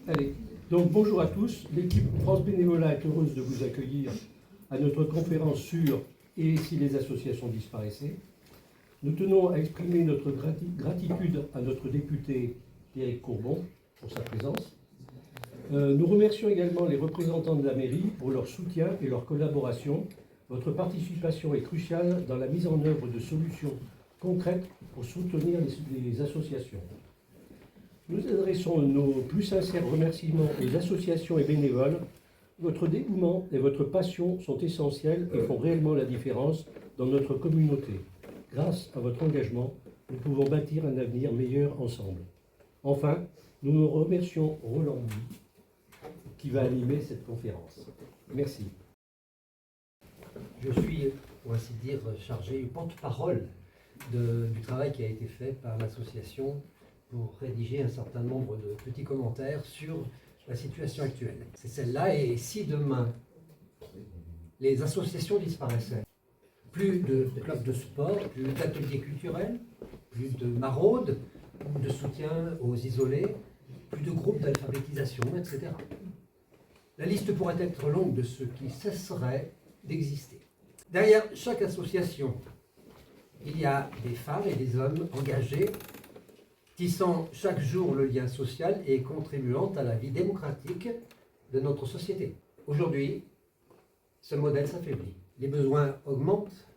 Allez, donc bonjour à tous. L'équipe France Bénévolat est heureuse de vous accueillir à notre conférence sur « Et si les associations disparaissaient ?» Nous tenons à exprimer notre gratitude à notre député Éric Courbon pour sa présence. Nous remercions également les représentants de la mairie pour leur soutien et leur collaboration. Votre participation est cruciale dans la mise en œuvre de solutions concrètes pour soutenir les associations. Nous adressons nos plus sincères remerciements aux associations et bénévoles. Votre dévouement et votre passion sont essentiels et font réellement la différence dans notre communauté. Grâce à votre engagement, nous pouvons bâtir un avenir meilleur ensemble. Enfin, nous remercions Roland Louis qui va animer cette conférence. Merci. Je suis, pour ainsi dire, chargé porte-parole du travail qui a été fait par l'association pour rédiger un certain nombre de petits commentaires sur la situation actuelle. C'est celle-là, et si demain les associations disparaissaient, plus de clubs de sport, plus d'ateliers culturels, plus de maraudes, de soutien aux isolés, plus de groupes d'alphabétisation, etc. La liste pourrait être longue de ceux qui cesseraient d'exister. Derrière chaque association, il y a des femmes et des hommes engagés, tissant chaque jour le lien social et contribuant à la vie démocratique de notre société. Aujourd'hui, ce modèle s'affaiblit. Les besoins augmentent,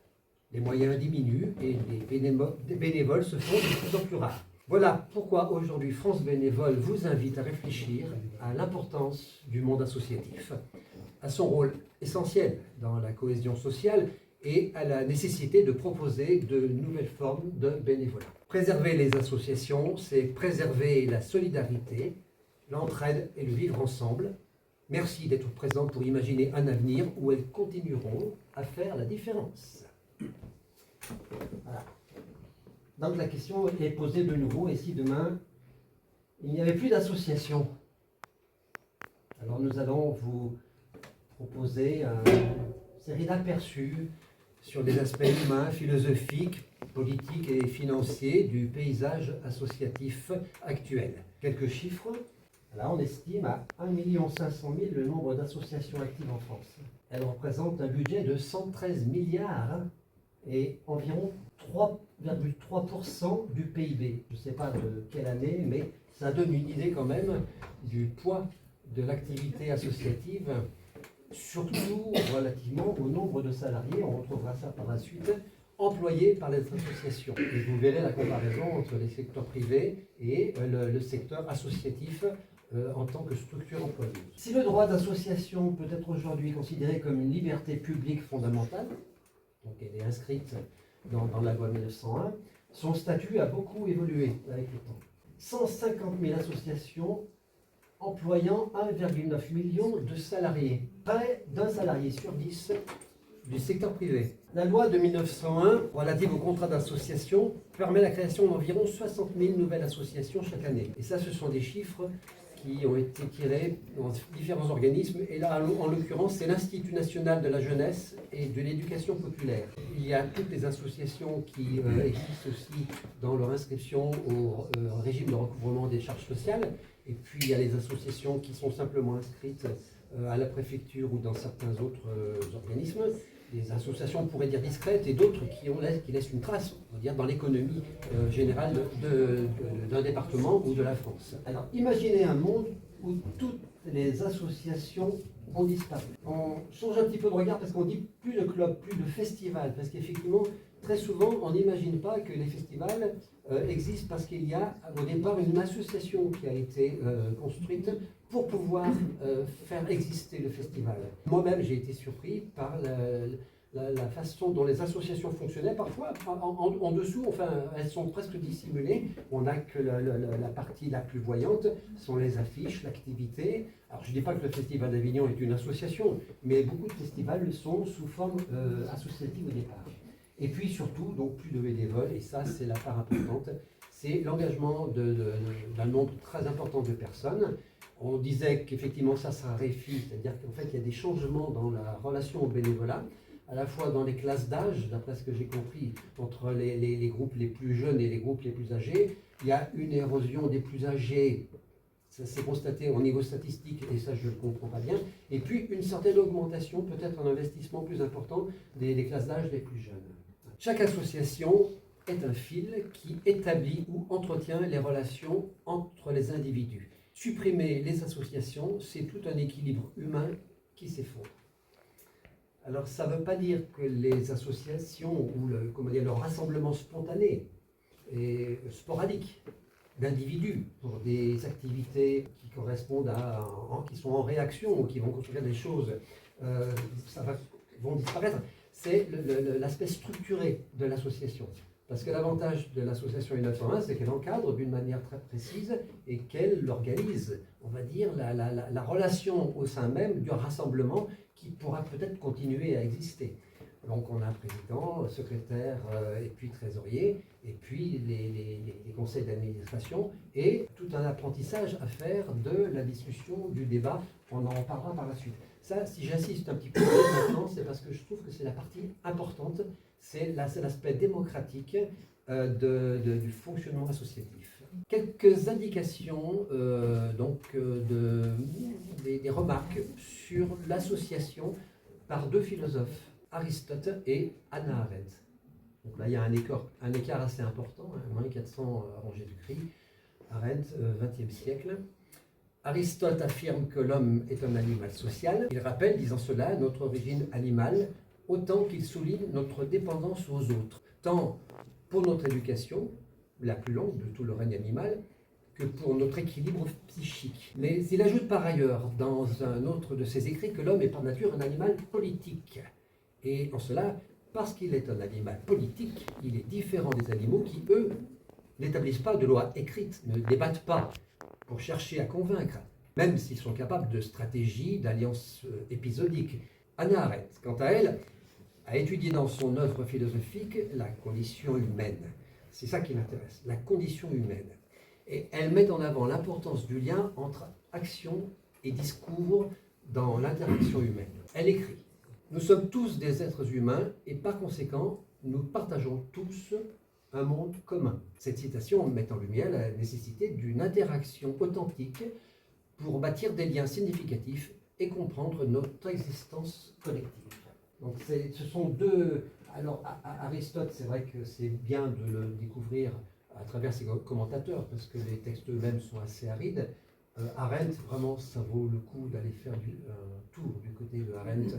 les moyens diminuent et les bénévoles se font de plus en plus rares. Voilà pourquoi aujourd'hui France Bénévole vous invite à réfléchir à l'importance du monde associatif, à son rôle essentiel dans la cohésion sociale et à la nécessité de proposer de nouvelles formes de bénévolat. Préserver les associations, c'est préserver la solidarité, l'entraide et le vivre ensemble. Merci d'être présents pour imaginer un avenir où elles continueront à faire la différence. Voilà. Donc la question est posée de nouveau, et si demain il n'y avait plus d'associations? Alors nous allons vous proposer une série d'aperçus sur les aspects humains, philosophiques, politiques et financiers du paysage associatif actuel. Quelques chiffres. Là, on estime à 1 500 000 le nombre d'associations actives en France. Elles représentent un budget de 113 milliards et environ 3,3% du PIB. Je ne sais pas de quelle année, mais ça donne une idée quand même du poids de l'activité associative, surtout relativement au nombre de salariés. On retrouvera ça par la suite, employés par les associations. Et vous verrez la comparaison entre les secteurs privés et le secteur associatif en tant que structure employeuse. Si le droit d'association peut être aujourd'hui considéré comme une liberté publique fondamentale, donc elle est inscrite dans la loi 1901, son statut a beaucoup évolué avec le temps. 150 000 associations employant 1,9 million de salariés, près d'un salarié sur 10 du secteur privé. La loi de 1901 relative au contrat d'association permet la création d'environ 60 000 nouvelles associations chaque année. Et ça, ce sont des chiffres qui ont été tirés dans différents organismes. Et là, en l'occurrence, c'est l'Institut national de la jeunesse et de l'éducation populaire. Il y a toutes les associations qui existent aussi dans leur inscription au régime de recouvrement des charges sociales. Et puis, il y a les associations qui sont simplement inscrites à la préfecture ou dans certains autres organismes. Des associations, on pourrait dire discrètes, et d'autres qui laissent une trace, on va dire, dans l'économie générale d'un département ou de la France. Alors, imaginez un monde où toutes les associations ont disparu. On change un petit peu de regard parce qu'on dit plus de clubs, plus de festivals, parce qu'effectivement, très souvent, on n'imagine pas que les festivals existent parce qu'il y a au départ une association qui a été construite pour pouvoir faire exister le festival. Moi-même, j'ai été surpris par la façon dont les associations fonctionnaient. Parfois, en dessous, enfin, elles sont presque dissimulées. On n'a que la partie la plus voyante, sont les affiches, l'activité. Alors, je ne dis pas que le Festival d'Avignon est une association, mais beaucoup de festivals sont sous forme associative au départ. Et puis surtout, donc plus de bénévoles, et ça c'est la part importante, c'est l'engagement d'un nombre très important de personnes. On disait qu'effectivement ça raréfie, c'est-à-dire qu'en fait il y a des changements dans la relation au bénévolat, à la fois dans les classes d'âge, d'après ce que j'ai compris, entre les groupes les plus jeunes et les groupes les plus âgés. Il y a une érosion des plus âgés Ça s'est constaté au niveau statistique, et ça je ne le comprends pas bien. Et puis une certaine augmentation, peut-être un investissement plus important des classes d'âge les plus jeunes. Chaque association est un fil qui établit ou entretient les relations entre les individus. Supprimer les associations, c'est tout un équilibre humain qui s'effondre. Alors ça ne veut pas dire que les associations ou le rassemblement spontané et sporadique d'individus pour des activités qui correspondent qui sont en réaction ou qui vont construire des choses, vont disparaître. C'est l'aspect structuré de l'association. Parce que l'avantage de l'association 1901, c'est qu'elle encadre d'une manière très précise et qu'elle organise, on va dire, la relation au sein même du rassemblement qui pourra peut-être continuer à exister. Donc on a un président, secrétaire et puis trésorier, et puis les conseils d'administration, et tout un apprentissage à faire de la discussion, du débat. On en parlera par la suite. Ça, si j'insiste un petit peu maintenant, c'est parce que je trouve que c'est la partie importante, c'est l'aspect démocratique du fonctionnement associatif. Quelques indications, des remarques sur l'association par deux philosophes, Aristote et Hannah Arendt. Donc là, il y a un écart assez important, moins 400 avant Jésus-Christ. Arendt, 20e siècle. Aristote affirme que l'homme est un animal social. Il rappelle, disant cela, notre origine animale, autant qu'il souligne notre dépendance aux autres, tant pour notre éducation, la plus longue de tout le règne animal, que pour notre équilibre psychique. Mais il ajoute par ailleurs, dans un autre de ses écrits, que l'homme est par nature un animal politique. Et en cela, parce qu'il est un animal politique, il est différent des animaux qui, eux, n'établissent pas de lois écrites, ne débattent pas pour chercher à convaincre, même s'ils sont capables de stratégies, d'alliances épisodiques. Hannah Arendt, quant à elle, a étudié dans son œuvre philosophique la condition humaine. C'est ça qui m'intéresse, la condition humaine. Et elle met en avant l'importance du lien entre action et discours dans l'interaction humaine. Elle écrit: nous sommes tous des êtres humains et par conséquent, nous partageons tous un monde commun. Cette citation met en lumière la nécessité d'une interaction authentique pour bâtir des liens significatifs et comprendre notre existence collective. Donc ce sont deux... Alors Aristote, c'est vrai que c'est bien de le découvrir à travers ses commentateurs, parce que les textes eux-mêmes sont assez arides. Arendt, vraiment, ça vaut le coup d'aller faire un tour du côté de Arendt,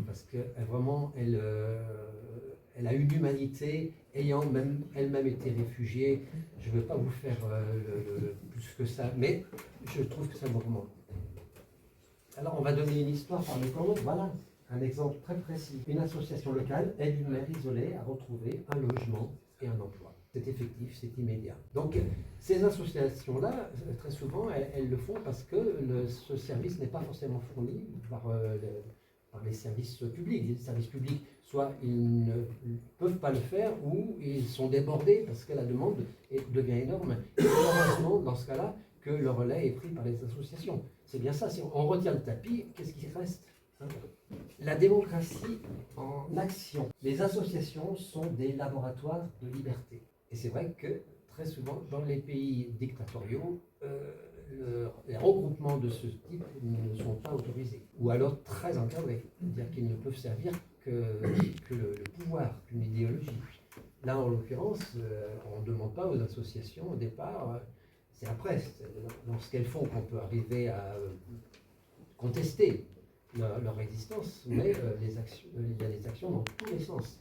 parce qu'elle vraiment, elle a une humanité, ayant elle-même été réfugiée. Je ne veux pas vous faire plus que ça, mais je trouve que ça me remonte. Alors, on va donner une histoire par le temps. Voilà un exemple très précis. Une association locale aide une mère isolée à retrouver un logement et un emploi. C'est effectif, c'est immédiat. Donc, ces associations-là, très souvent, elles le font parce que ce service n'est pas forcément fourni par les services publics. Les services publics, soit ils ne peuvent pas le faire, ou ils sont débordés parce que la demande devient énorme. Et heureusement, dans ce cas-là, que le relais est pris par les associations. C'est bien ça. Si on retient le tapis, qu'est-ce qui reste ? La démocratie en action. Les associations sont des laboratoires de liberté. Et c'est vrai que très souvent, dans les pays dictatoriaux, les regroupements de ce type ne sont pas autorisés, ou alors très encadrés, c'est-à-dire qu'ils ne peuvent servir que le pouvoir, qu'une idéologie. Là, en l'occurrence, on ne demande pas aux associations au départ, c'est après, dans ce qu'elles font, qu'on peut arriver à contester leur existence, mais il y a des actions dans tous les sens.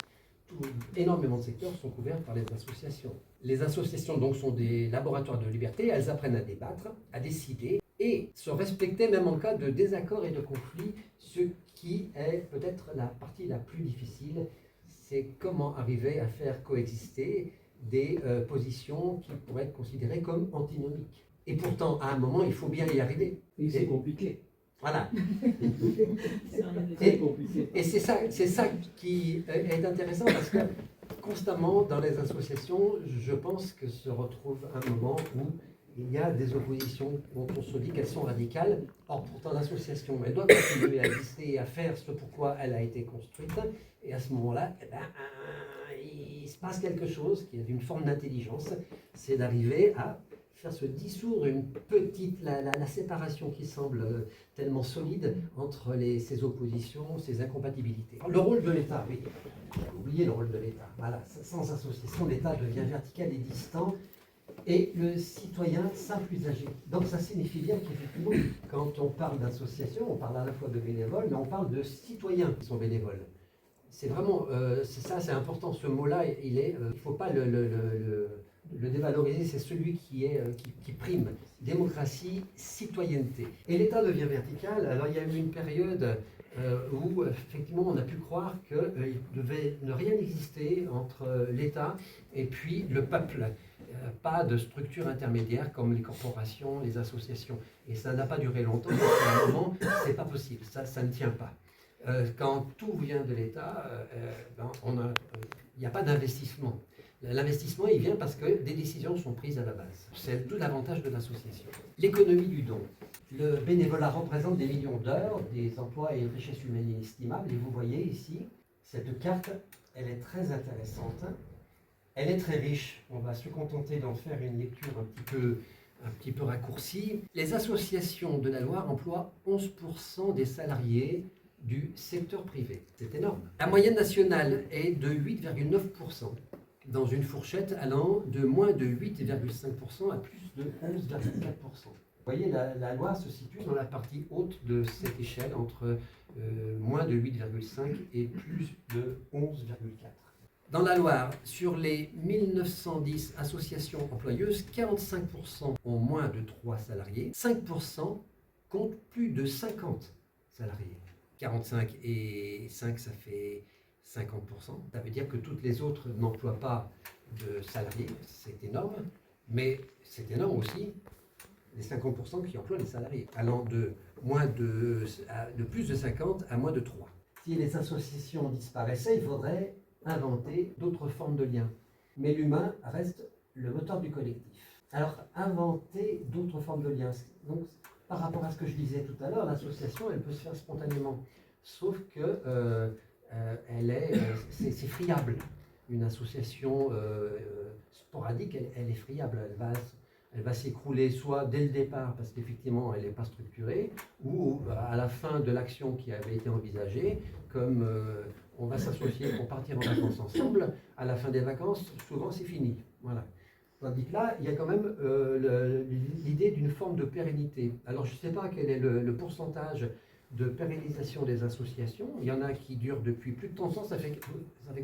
Énormément de secteurs sont couverts par les associations. Les associations donc sont des laboratoires de liberté, elles apprennent à débattre, à décider et se respecter même en cas de désaccord et de conflit. Ce qui est peut-être la partie la plus difficile, c'est comment arriver à faire coexister des positions qui pourraient être considérées comme antinomiques. Et pourtant, à un moment, il faut bien y arriver. Et c'est compliqué. Voilà. C'est compliqué. Et c'est ça qui est intéressant, parce que constamment dans les associations, je pense que se retrouve un moment où il y a des oppositions dont on se dit qu'elles sont radicales. Or, pourtant, l'association, elle doit continuer à exister et à faire ce pourquoi elle a été construite. Et à ce moment-là, il se passe quelque chose qui est d'une forme d'intelligence, c'est d'arriver à faire se dissoudre la séparation qui semble tellement solide entre ces oppositions, ces incompatibilités. Le rôle de l'État, oui, j'ai oublié le rôle de l'État. Voilà, sans association, l'État devient vertical et distant, et le citoyen simple usager. Donc ça signifie bien qu'effectivement, quand on parle d'association, on parle à la fois de bénévoles, mais on parle de citoyens qui sont bénévoles. C'est vraiment, c'est important, ce mot-là, il ne faut pas le dévaloriser, c'est celui qui prime. Démocratie, citoyenneté. Et l'État devient vertical. Alors il y a eu une période où effectivement on a pu croire qu'il devait ne rien exister entre l'État et puis le peuple. Pas de structure intermédiaire comme les corporations, les associations. Et ça n'a pas duré longtemps, parce qu'à un moment, c'est pas possible, ça ne tient pas. Quand tout vient de l'État, il n'y a pas d'investissement. L'investissement, il vient parce que des décisions sont prises à la base. C'est tout l'avantage de l'association. L'économie du don. Le bénévolat représente des millions d'heures, des emplois et une richesse humaine inestimable. Et vous voyez ici, cette carte, elle est très intéressante. Elle est très riche. On va se contenter d'en faire une lecture un petit peu raccourcie. Les associations de la Loire emploient 11% des salariés du secteur privé. C'est énorme. La moyenne nationale est de 8,9%, dans une fourchette allant de moins de 8,5% à plus de 11,4%. Vous voyez, la Loire se situe dans la partie haute de cette échelle, entre moins de 8,5 et plus de 11,4. Dans la Loire, sur les 1910 associations employeuses, 45% ont moins de 3 salariés, 5% comptent plus de 50 salariés. 45 et 5, ça fait 50%. Ça veut dire que toutes les autres n'emploient pas de salariés, c'est énorme, mais c'est énorme aussi les 50% qui emploient des salariés, allant de plus de 50 à moins de 3. Si les associations disparaissaient, il faudrait inventer d'autres formes de liens. Mais l'humain reste le moteur du collectif. Alors, inventer d'autres formes de liens. Donc, par rapport à ce que je disais tout à l'heure, l'association, elle peut se faire spontanément. Sauf que c'est friable. Une association sporadique, elle est friable. Elle va s'écrouler soit dès le départ, parce qu'effectivement, elle n'est pas structurée, ou à la fin de l'action qui avait été envisagée, comme on va s'associer pour partir en vacances ensemble, à la fin des vacances, souvent c'est fini. Voilà. Tandis que là, il y a quand même l'idée d'une forme de pérennité. Alors, je ne sais pas quel est le pourcentage de pérennisation des associations. Il y en a qui durent depuis plus de temps. Ça fait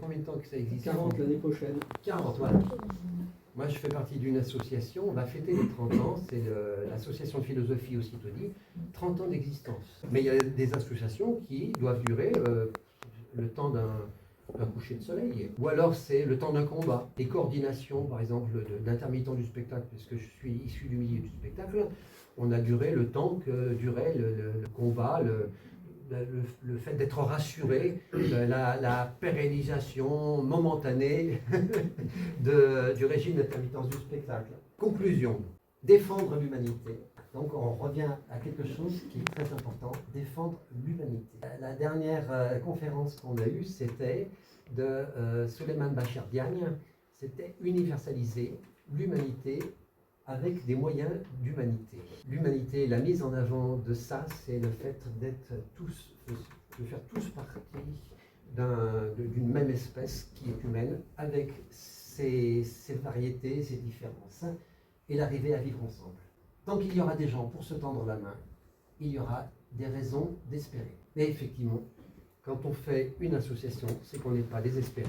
combien de temps que ça existe? 40 l'année prochaine. 40, voilà. Moi, je fais partie d'une association. On va fêter les 30 ans. C'est l'association de philosophie au Citoni. 30 ans d'existence. Mais il y a des associations qui doivent durer le temps d'un coucher de soleil. Ou alors c'est le temps d'un combat. Les coordinations, par exemple, d'intermittents du spectacle, puisque je suis issu du milieu du spectacle, on a duré le temps que durait le combat, le fait d'être rassuré, la pérennisation momentanée du régime d'intermittence du spectacle. Conclusion, défendre l'humanité. Donc on revient à quelque chose qui est très important, défendre l'humanité. La dernière conférence qu'on a eue, c'était de Souleymane Bachir Diagne, c'était universaliser l'humanité avec des moyens d'humanité. L'humanité, la mise en avant de ça, c'est le fait de faire tous partie d'une même espèce qui est humaine, avec ses variétés, ses différences, et l'arriver à vivre ensemble. Tant qu'il y aura des gens pour se tendre la main, il y aura des raisons d'espérer. Et effectivement, quand on fait une association, c'est qu'on n'est pas désespéré.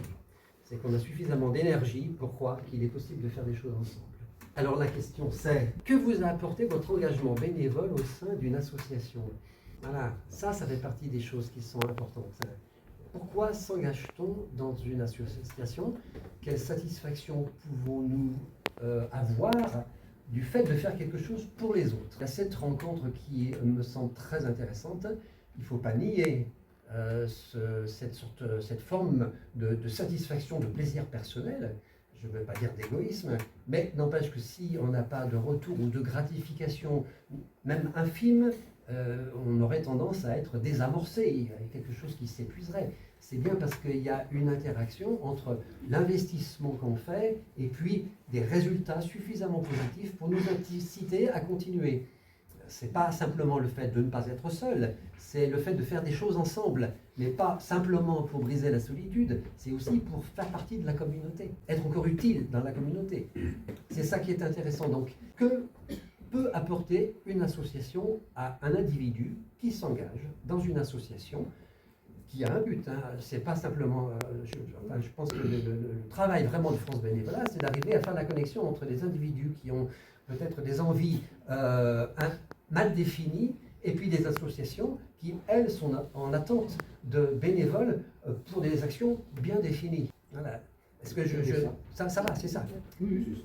C'est qu'on a suffisamment d'énergie pour croire qu'il est possible de faire des choses ensemble. Alors la question c'est, que vous a apporté votre engagement bénévole au sein d'une association? Voilà, ça fait partie des choses qui sont importantes. Pourquoi s'engage-t-on dans une association? Quelle satisfaction pouvons-nous avoir du fait de faire quelque chose pour les autres? Il y a cette rencontre qui me semble très intéressante. Il ne faut pas nier cette forme de satisfaction, de plaisir personnel. Je ne veux pas dire d'égoïsme, mais n'empêche que si on n'a pas de retour ou de gratification, même infime, on aurait tendance à être désamorcé. Il y a quelque chose qui s'épuiserait. c'est bien parce qu'il y a une interaction entre l'investissement qu'on fait et puis des résultats suffisamment positifs pour nous inciter à continuer. Ce n'est pas simplement le fait de ne pas être seul, c'est le fait de faire des choses ensemble, mais pas simplement pour briser la solitude, c'est aussi pour faire partie de la communauté, être encore utile dans la communauté. C'est ça qui est intéressant. Donc, que peut apporter une association à un individu qui s'engage dans une association qui a un but, hein. C'est pas simplement, je pense que le travail vraiment de France Bénévolat, c'est d'arriver à faire la connexion entre des individus qui ont peut-être des envies mal définies et puis des associations qui, elles, sont en attente de bénévoles pour des actions bien définies. Voilà. Est-ce que ça va, c'est ça.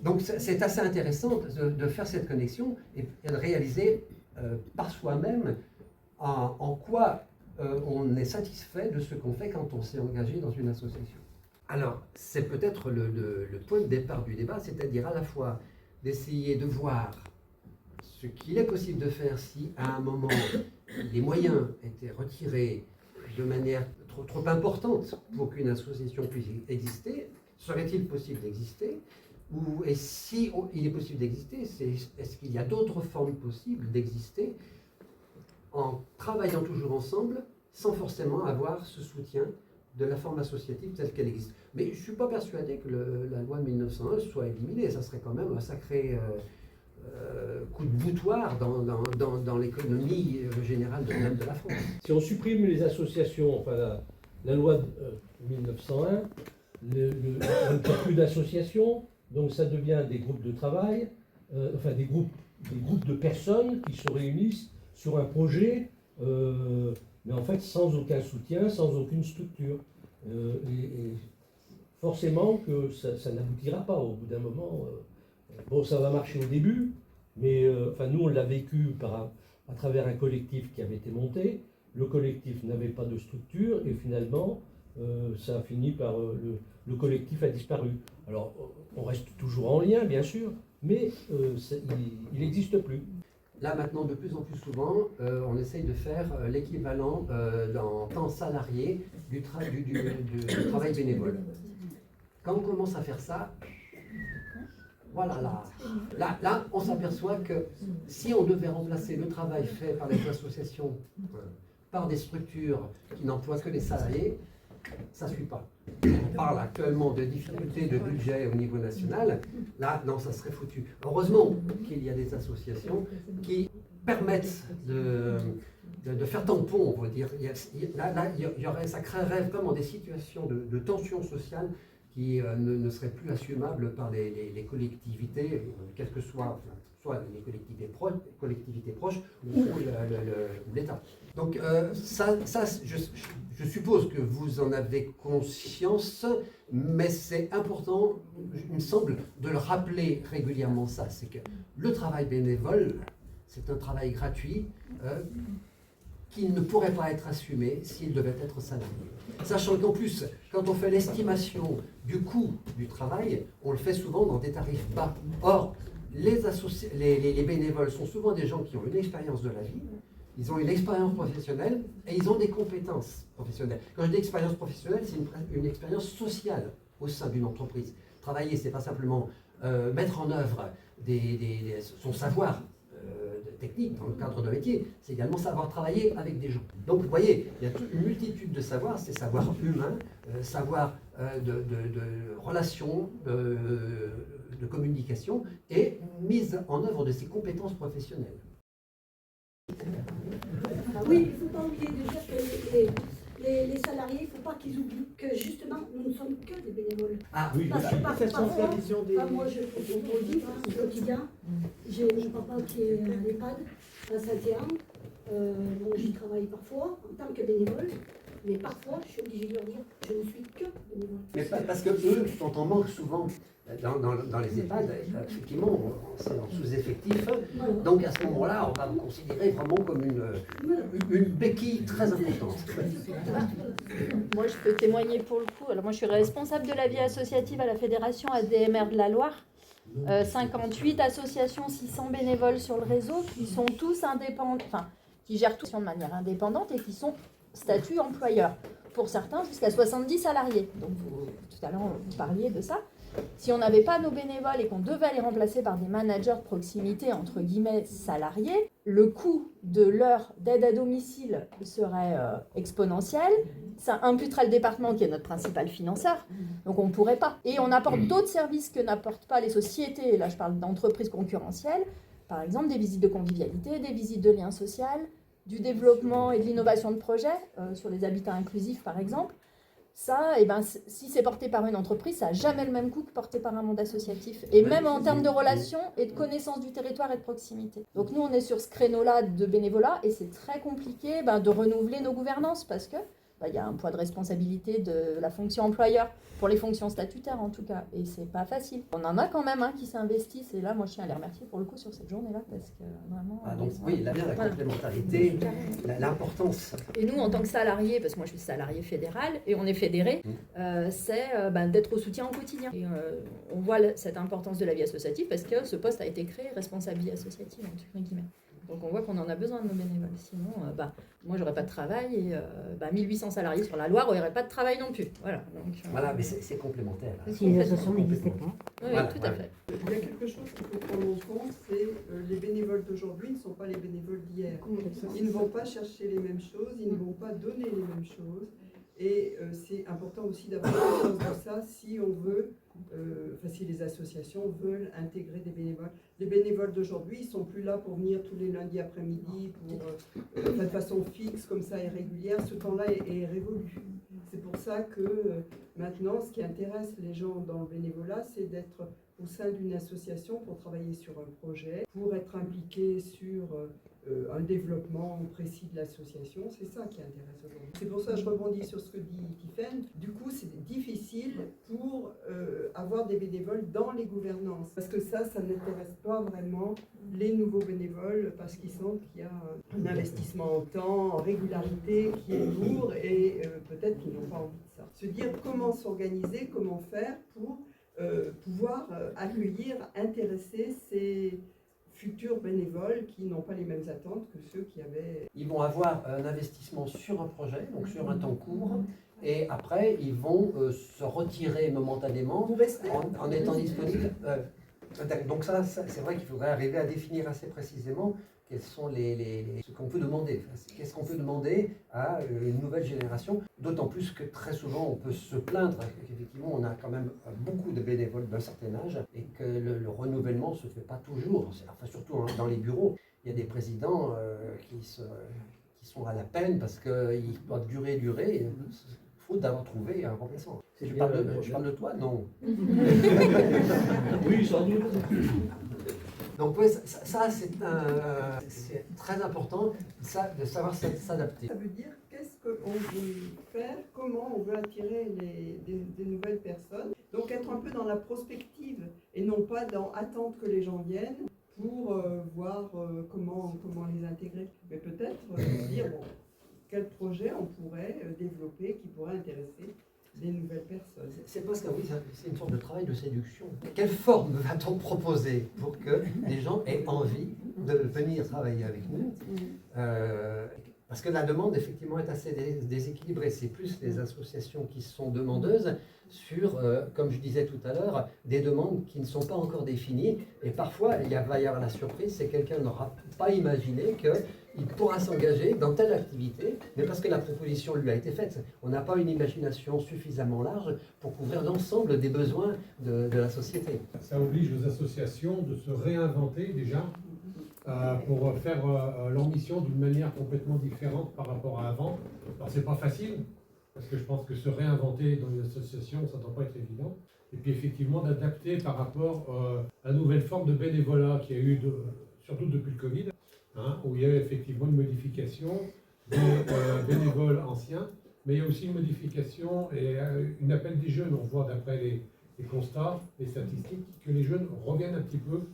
Donc c'est assez intéressant de faire cette connexion et de réaliser par soi-même en quoi on est satisfait de ce qu'on fait quand on s'est engagé dans une association. Alors, c'est peut-être le point de départ du débat, c'est-à-dire à la fois d'essayer de voir ce qu'il est possible de faire si, à un moment, les moyens étaient retirés de manière trop importante pour qu'une association puisse exister. Serait-il possible d'exister? Et si il est possible d'exister, est-ce qu'il y a d'autres formes possibles d'exister en travaillant toujours ensemble, sans forcément avoir ce soutien de la forme associative telle qu'elle existe. Mais je ne suis pas persuadé que la loi de 1901 soit éliminée. Ça serait quand même un sacré coup de boutoir dans l'économie générale de la France. Si on supprime les associations, enfin la loi de 1901, il n'y a plus d'associations, donc ça devient des groupes de travail, enfin des groupes de personnes qui se réunissent sur un projet, mais en fait sans aucun soutien, sans aucune structure. Et forcément que ça n'aboutira pas au bout d'un moment. Bon, ça va marcher au début, mais enfin, nous on l'a vécu à travers un collectif qui avait été monté. Le collectif n'avait pas de structure et finalement ça a fini par le collectif a disparu. Alors on reste toujours en lien bien sûr, mais il n'existe plus. Là maintenant, de plus en plus souvent, on essaye de faire l'équivalent en temps salarié du travail bénévole. Quand on commence à faire ça, voilà, là on s'aperçoit que si on devait remplacer le travail fait par les associations par des structures qui n'emploient que les salariés, ça ne suit pas. On parle actuellement de difficultés de budget au niveau national. Là, non, ça serait foutu. Heureusement qu'il y a des associations qui permettent de faire tampon, on va dire. Ça créerait vraiment des situations de tension sociale qui ne seraient plus assumables par les collectivités, quelles que soient, soit les collectivités proches ou l'État. Donc je suppose que vous en avez conscience, mais c'est important, il me semble, de le rappeler régulièrement ça. C'est que le travail bénévole, c'est un travail gratuit qui ne pourrait pas être assumé s'il devait être salarié. Sachant qu'en plus, quand on fait l'estimation du coût du travail, on le fait souvent dans des tarifs bas. Or, les bénévoles sont souvent des gens qui ont une expérience de la vie, ils ont une expérience professionnelle et ils ont des compétences professionnelles. Quand je dis expérience professionnelle, c'est une expérience sociale au sein d'une entreprise. Travailler, ce n'est pas simplement mettre en œuvre son savoir technique dans le cadre de métier, c'est également savoir travailler avec des gens. Donc vous voyez, il y a toute une multitude de savoirs, c'est savoir humain, savoir de relations, de communication et mise en œuvre de ses compétences professionnelles. Oui, il ne faut pas oublier de dire que les salariés, il ne faut pas qu'ils oublient que justement, nous ne sommes que des bénévoles. Ah oui, parce que parfois, moi je le dis au quotidien, j'ai mon papa qui est à l'EHPAD à Saint-Éan, donc j'y travaille parfois en tant que bénévole, mais parfois je suis obligée de leur dire je ne suis que bénévole. Mais parce que eux sont en manque souvent. Dans les EHPAD, effectivement, c'est en sous-effectif. Donc à ce moment-là, on va vous considérer vraiment comme une béquille très importante. Moi, je peux témoigner pour le coup. Alors moi, je suis responsable de la vie associative à la Fédération ADMR de la Loire. 58 associations, 600 bénévoles sur le réseau qui sont tous indépendants, enfin, qui gèrent tout de manière indépendante et qui sont statut employeur. Pour certains, jusqu'à 70 salariés. Donc, tout à l'heure, vous parliez de ça. Si on n'avait pas nos bénévoles et qu'on devait les remplacer par des managers de proximité, entre guillemets, salariés, le coût de l'heure d'aide à domicile serait exponentiel. Ça imputerait le département qui est notre principal financeur. Donc on ne pourrait pas. Et on apporte d'autres services que n'apportent pas les sociétés. Et là, je parle d'entreprises concurrentielles. Par exemple, des visites de convivialité, des visites de lien social, du développement et de l'innovation de projets, sur les habitats inclusifs par exemple. Ça, si c'est porté par une entreprise, ça n'a jamais le même coût que porté par un monde associatif. Et même en termes de relations et de connaissance du territoire et de proximité. Donc nous, on est sur ce créneau-là de bénévolat et c'est très compliqué de renouveler nos gouvernances parce que il y a un poids de responsabilité de la fonction employeur, pour les fonctions statutaires en tout cas, et c'est pas facile. On en a quand même qui s'investissent, et là moi je tiens à les remercier pour le coup sur cette journée-là, parce que vraiment... donc oui, la complémentarité, l'importance. Et nous en tant que salariés, parce que moi je suis salarié fédéral, et on est fédéré, c'est d'être au soutien au quotidien. Et on voit cette importance de la vie associative, parce que ce poste a été créé, responsable vie associative, entre guillemets. Donc on voit qu'on en a besoin de nos bénévoles. Sinon, moi j'aurais pas de travail et 1800 salariés sur la Loire, il n'y aurait pas de travail non plus. Voilà, voilà, mais c'est complémentaire. Si les associations n'existaient pas. Oui, voilà, tout à fait. Il y a quelque chose qu'il faut prendre en compte, c'est les bénévoles d'aujourd'hui ne sont pas les bénévoles d'hier. Ils ne vont pas chercher les mêmes choses, ils ne vont pas donner les mêmes choses. Et c'est important aussi d'avoir conscience de ça si on veut, si les associations veulent intégrer des bénévoles. Les bénévoles d'aujourd'hui, ils ne sont plus là pour venir tous les lundis après-midi de façon fixe, comme ça, et régulière. Ce temps-là est révolu. C'est pour ça que maintenant, ce qui intéresse les gens dans le bénévolat, c'est d'être au sein d'une association pour travailler sur un projet, pour être impliqué sur un développement précis de l'association. C'est ça qui intéresse aujourd'hui. C'est pour ça que je rebondis sur ce que dit Tiffaine. Du coup, c'est difficile pour avoir des bénévoles dans les gouvernances. Parce que ça n'intéresse pas vraiment les nouveaux bénévoles parce qu'ils sentent qu'il y a un investissement en temps, en régularité qui est lourd et peut-être qu'ils n'ont pas envie de ça. Se dire comment s'organiser, comment faire pour pouvoir accueillir, intéresser ces futurs bénévoles qui n'ont pas les mêmes attentes que ceux qui avaient... Ils vont avoir un investissement sur un projet, donc sur un temps court, et après ils vont se retirer momentanément en étant disponibles. Donc ça c'est vrai qu'il faudrait arriver à définir assez précisément quels sont ce qu'on peut demander. Qu'est-ce qu'on peut demander à une nouvelle génération? D'autant plus que très souvent on peut se plaindre qu'effectivement on a quand même beaucoup de bénévoles d'un certain âge et que le renouvellement ne se fait pas toujours. Enfin, surtout dans les bureaux, il y a des présidents qui sont à la peine parce qu'ils doivent durer, faute d'avoir trouvé un remplaçant. Je parle de toi, non? Oui, sans doute. Donc ouais, ça c'est très important de savoir s'adapter. Ça veut dire qu'est-ce qu'on veut faire, comment on veut attirer des nouvelles personnes. Donc être un peu dans la prospective et non pas dans attendre que les gens viennent pour voir comment les intégrer. Mais peut-être dire quel projet on pourrait développer qui pourrait intéresser des nouvelles personnes. C'est parce que oui, c'est une sorte de travail de séduction. Quelle forme va-t-on proposer pour que les gens aient envie de venir travailler avec nous? Parce que la demande, effectivement, est assez déséquilibrée. C'est plus les associations qui sont demandeuses sur, comme je disais tout à l'heure, des demandes qui ne sont pas encore définies. Et parfois, va y avoir la surprise, c'est que quelqu'un n'aura pas imaginé qu'il pourra s'engager dans telle activité, mais parce que la proposition lui a été faite. On n'a pas une imagination suffisamment large pour couvrir l'ensemble des besoins de la société. Ça oblige les associations de se réinventer déjà pour faire l'ambition d'une manière complètement différente par rapport à avant. Alors c'est pas facile, parce que je pense que se réinventer dans une association, ça ne doit pas être évident. Et puis effectivement d'adapter par rapport à la nouvelle forme de bénévolat qu'il y a eu, surtout depuis le Covid, où il y a effectivement une modification des bénévoles anciens, mais il y a aussi une modification et une appel des jeunes. On voit d'après les constats, les statistiques, que les jeunes reviennent un petit peu,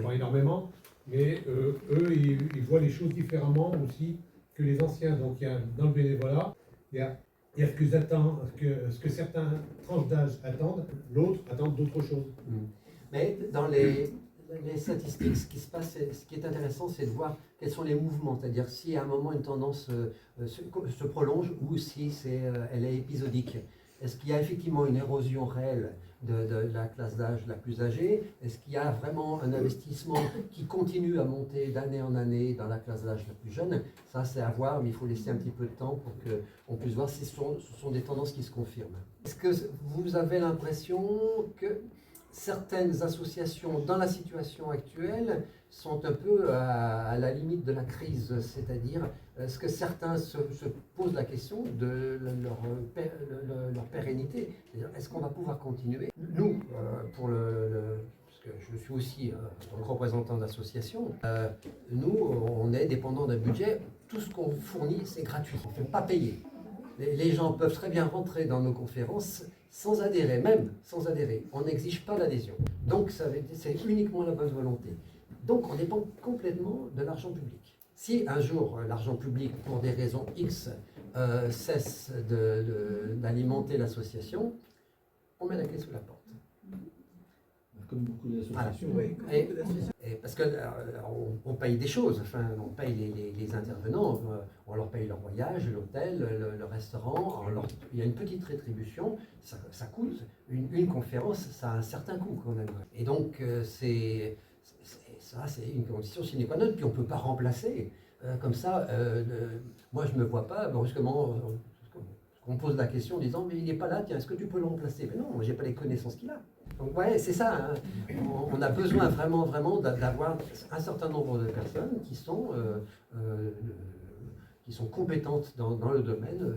pas énormément, mais eux, ils voient les choses différemment aussi que les anciens. Donc il y a, dans le bénévolat, il y a ce que certains tranches d'âge attendent, l'autre attend d'autres choses. Mais dans les statistiques, ce qui se passe, ce qui est intéressant, c'est de voir quels sont les mouvements, c'est-à-dire si à un moment une tendance se prolonge ou si elle est épisodique. Est-ce qu'il y a effectivement une érosion réelle de la classe d'âge la plus âgée? Est-ce qu'il y a vraiment un investissement qui continue à monter d'année en année dans la classe d'âge la plus jeune? Ça, c'est à voir, mais il faut laisser un petit peu de temps pour qu'on puisse voir si ce sont des tendances qui se confirment. Est-ce que vous avez l'impression que certaines associations, dans la situation actuelle, sont un peu à la limite de la crise? C'est-à-dire, est-ce que certains se posent la question de leur pérennité? C'est-à-dire, est-ce qu'on va pouvoir continuer? Nous, parce que je suis aussi donc représentant d'association, nous, on est dépendant d'un budget. Tout ce qu'on fournit, c'est gratuit. On ne fait pas payer. Les gens peuvent très bien rentrer dans nos conférences sans adhérer, même sans adhérer. On n'exige pas l'adhésion. Donc, c'est uniquement la bonne volonté. Donc, on dépend complètement de l'argent public. Si un jour, l'argent public, pour des raisons X, cesse d'alimenter l'association, on met la clé sous la porte. Comme beaucoup d'associations. Voilà. Et parce que on paye des choses, enfin, on paye les intervenants, on leur paye leur voyage, l'hôtel, le restaurant, il y a une petite rétribution, ça coûte, une conférence, ça a un certain coût quand même. Et donc c'est une condition sine qua non, puis on ne peut pas remplacer. Comme ça, moi je ne me vois pas brusquement, on pose la question en disant mais il n'est pas là, tiens, est-ce que tu peux le remplacer? Mais non, je n'ai pas les connaissances qu'il a. Donc ouais, c'est ça, hein. On a besoin vraiment d'avoir un certain nombre de personnes qui sont compétentes dans le domaine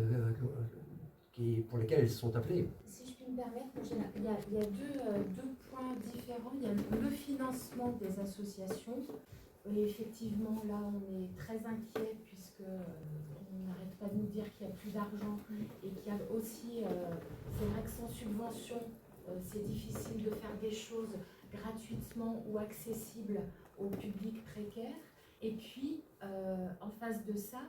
pour lesquelles elles sont appelées. Si je puis me permettre, il y a deux points différents. Il y a le financement des associations. Et effectivement, là, on est très inquiet puisque on n'arrête pas de nous dire qu'il n'y a plus d'argent et qu'il y a aussi, c'est vrai que sans subvention, c'est difficile de faire des choses gratuitement ou accessibles au public précaire. Et puis, en face de ça,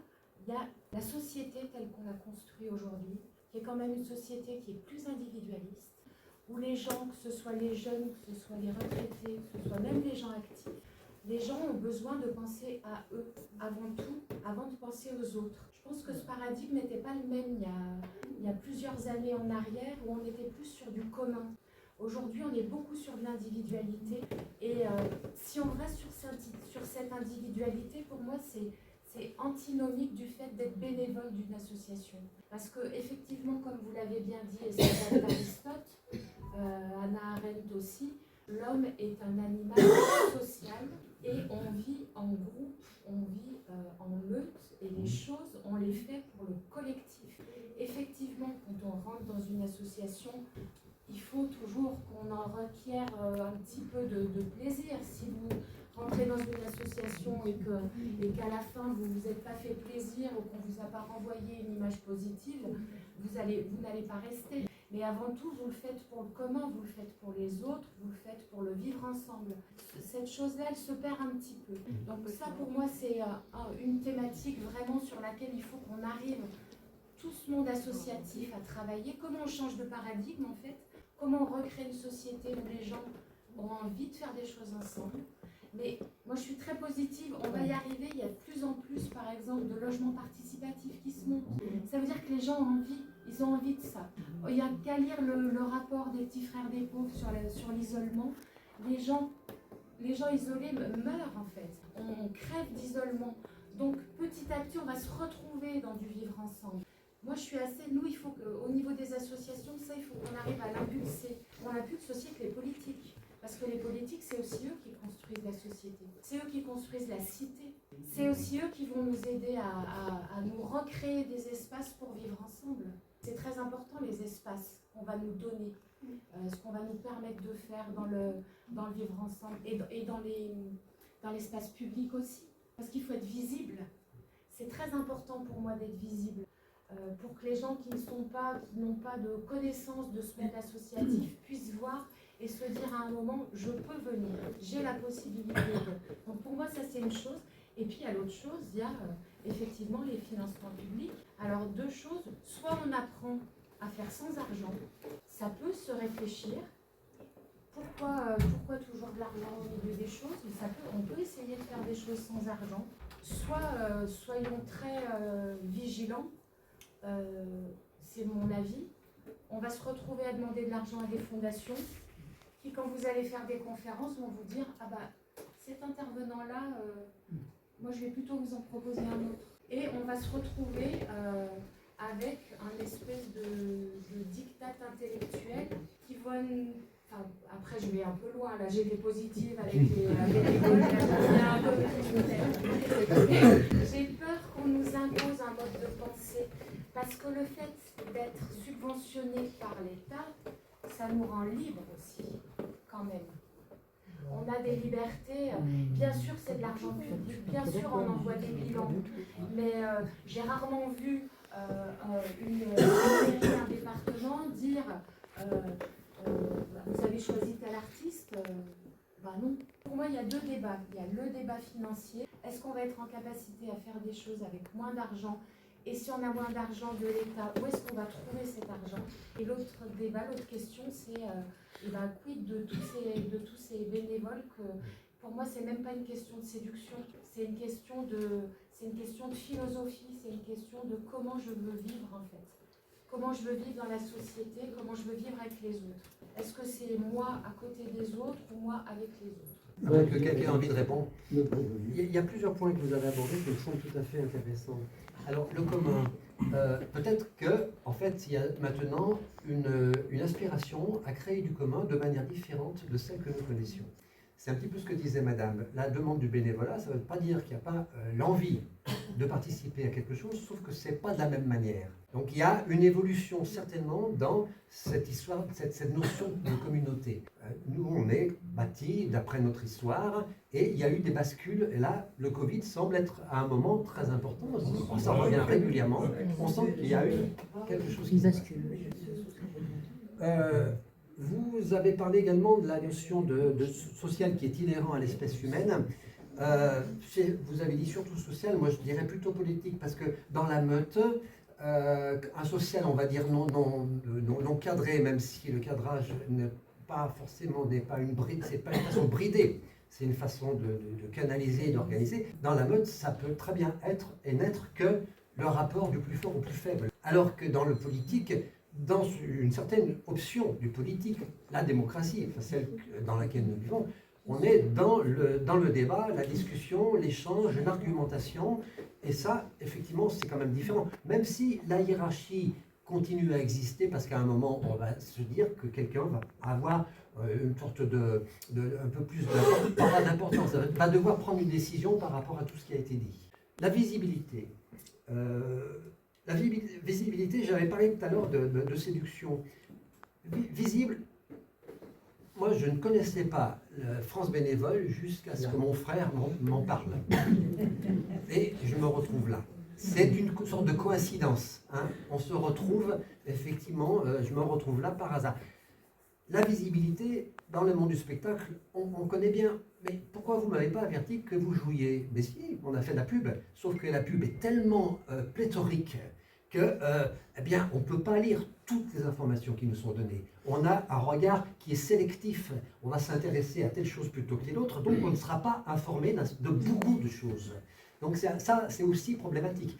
il y a la société telle qu'on l'a construite aujourd'hui, qui est quand même une société qui est plus individualiste, où les gens, que ce soit les jeunes, que ce soit les retraités, que ce soit même les gens actifs, les gens ont besoin de penser à eux avant tout, avant de penser aux autres. Je pense que ce paradigme n'était pas le même il y a plusieurs années en arrière, où on était plus sur du commun. Aujourd'hui, on est beaucoup sur de l'individualité. Et si on reste sur cette individualité, pour moi, c'est antinomique du fait d'être bénévole d'une association. Parce que effectivement, comme vous l'avez bien dit, et c'est Aristote, Hannah Arendt aussi, l'homme est un animal social et on vit en groupe, on vit en meute et les choses, on les fait pour le collectif. Effectivement, quand on rentre dans une association, il faut toujours qu'on en requiert un petit peu de plaisir. Si vous rentrez dans une association et qu'à la fin vous ne vous êtes pas fait plaisir ou qu'on ne vous a pas renvoyé une image positive, vous n'allez pas rester. Mais avant tout, vous le faites pour le commun, vous le faites pour les autres, vous le faites pour le vivre ensemble. Cette chose-là, elle se perd un petit peu. Donc ça, pour moi, c'est une thématique vraiment sur laquelle il faut qu'on arrive, tout ce monde associatif, à travailler. Comment on change de paradigme, en fait? Comment on recrée une société où les gens ont envie de faire des choses ensemble? Mais moi, je suis très positive. On va y arriver. Il y a de plus en plus, par exemple, de logements participatifs qui se montent. Ça veut dire que les gens ont envie. Ils ont envie de ça. Il n'y a qu'à lire le rapport des petits frères des pauvres sur l'isolement. Les gens isolés meurent, en fait. On crève d'isolement. Donc, petit à petit, on va se retrouver dans du vivre ensemble. Moi, je suis assez... Nous, il faut qu'au niveau des associations, ça, il faut qu'on arrive à l'impulser. On impulse aussi avec les politiques. Parce que les politiques, c'est aussi eux qui construisent la société. C'est eux qui construisent la cité. C'est aussi eux qui vont nous aider à nous recréer des espaces pour vivre ensemble. C'est très important, les espaces qu'on va nous donner, ce qu'on va nous permettre de faire dans le vivre ensemble et dans l'espace public aussi. Parce qu'il faut être visible. C'est très important pour moi d'être visible. Pour que les gens qui n'ont pas de connaissance de ce monde associatif puissent voir et se dire à un moment, je peux venir, j'ai la possibilité de... Donc pour moi, ça c'est une chose. Et puis il y a l'autre chose, il y a effectivement les financements publics. Alors deux choses, soit on apprend à faire sans argent, ça peut se réfléchir Pourquoi toujours de l'argent au milieu des choses? On peut essayer de faire des choses sans argent. Soit soyons très vigilants, c'est mon avis. On va se retrouver à demander de l'argent à des fondations qui, quand vous allez faire des conférences, vont vous dire « Ah bah, cet intervenant-là, moi je vais plutôt vous en proposer un autre. » Et on va se retrouver avec un espèce de diktat intellectuel qui va... Enfin, après, je vais un peu loin, là j'étais positive avec les bénévoles, j'ai peur qu'on nous impose un mode de pensée, parce que le fait d'être subventionné par l'État, ça nous rend libres aussi, quand même. On a des libertés, bien sûr c'est de l'argent public, bien sûr on envoie des bilans, mais j'ai rarement vu un département dire vous avez choisi tel artiste, ben non. Pour moi il y a deux débats, il y a le débat financier, est-ce qu'on va être en capacité à faire des choses avec moins d'argent, et si on a moins d'argent de l'État, où est-ce qu'on va trouver cet argent? Et l'autre débat, l'autre question c'est quid de tous ces bénévoles que, pour moi, c'est même pas une question de séduction, c'est une question de philosophie, c'est une question de comment je veux vivre en fait. Comment je veux vivre dans la société, comment je veux vivre avec les autres. Est-ce que c'est moi à côté des autres ou moi avec les autres? Avant que quelqu'un ait envie de répondre. Il y a plusieurs points que vous avez abordés qui me semblent tout à fait intéressants. Alors, le commun. Peut-être que, en fait, il y a maintenant une aspiration à créer du commun de manière différente de celle que nous connaissions. C'est un petit peu ce que disait Madame. La demande du bénévolat, ça ne veut pas dire qu'il n'y a pas l'envie de participer à quelque chose, sauf que ce n'est pas de la même manière. Donc il y a une évolution certainement dans cette histoire, cette notion de communauté. Nous, on est bâtis d'après notre histoire, et il y a eu des bascules. Et là, le Covid semble être à un moment très important. On s'en revient régulièrement. On sent qu'il y a eu quelque chose qui bascule. Vous avez parlé également de la notion de social qui est inhérent à l'espèce humaine. Vous avez dit surtout social, moi je dirais plutôt politique, parce que dans la meute, un social, on va dire, non cadré, même si le cadrage n'est pas forcément c'est pas une façon bridée, c'est une façon de canaliser et d'organiser. Dans la meute, ça peut très bien être et n'être que le rapport du plus fort au plus faible. Alors que dans le politique, dans une certaine option du politique, la démocratie, enfin celle dans laquelle nous vivons, on est dans le débat, la discussion, l'échange, l'argumentation, et ça, effectivement, c'est quand même différent. Même si la hiérarchie continue à exister, parce qu'à un moment, on va se dire que quelqu'un va avoir une sorte un peu plus d'importance, va devoir prendre une décision par rapport à tout ce qui a été dit. La visibilité. La visibilité, j'avais parlé tout à l'heure de séduction. Visible, moi je ne connaissais pas France Bénévole jusqu'à ce que mon frère m'en parle. Et je me retrouve là. C'est une sorte de coïncidence. Hein. On se retrouve, effectivement, je me retrouve là par hasard. La visibilité, dans le monde du spectacle, on connaît bien. Mais pourquoi vous ne m'avez pas averti que vous jouiez? Mais si, on a fait de la pub, sauf que la pub est tellement pléthorique que, eh bien, on ne peut pas lire toutes les informations qui nous sont données. On a un regard qui est sélectif. On va s'intéresser à telle chose plutôt que telle autre, donc on ne sera pas informé de beaucoup de choses. Donc ça, c'est aussi problématique.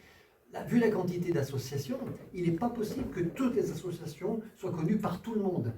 Vu la quantité d'associations, il n'est pas possible que toutes les associations soient connues par tout le monde.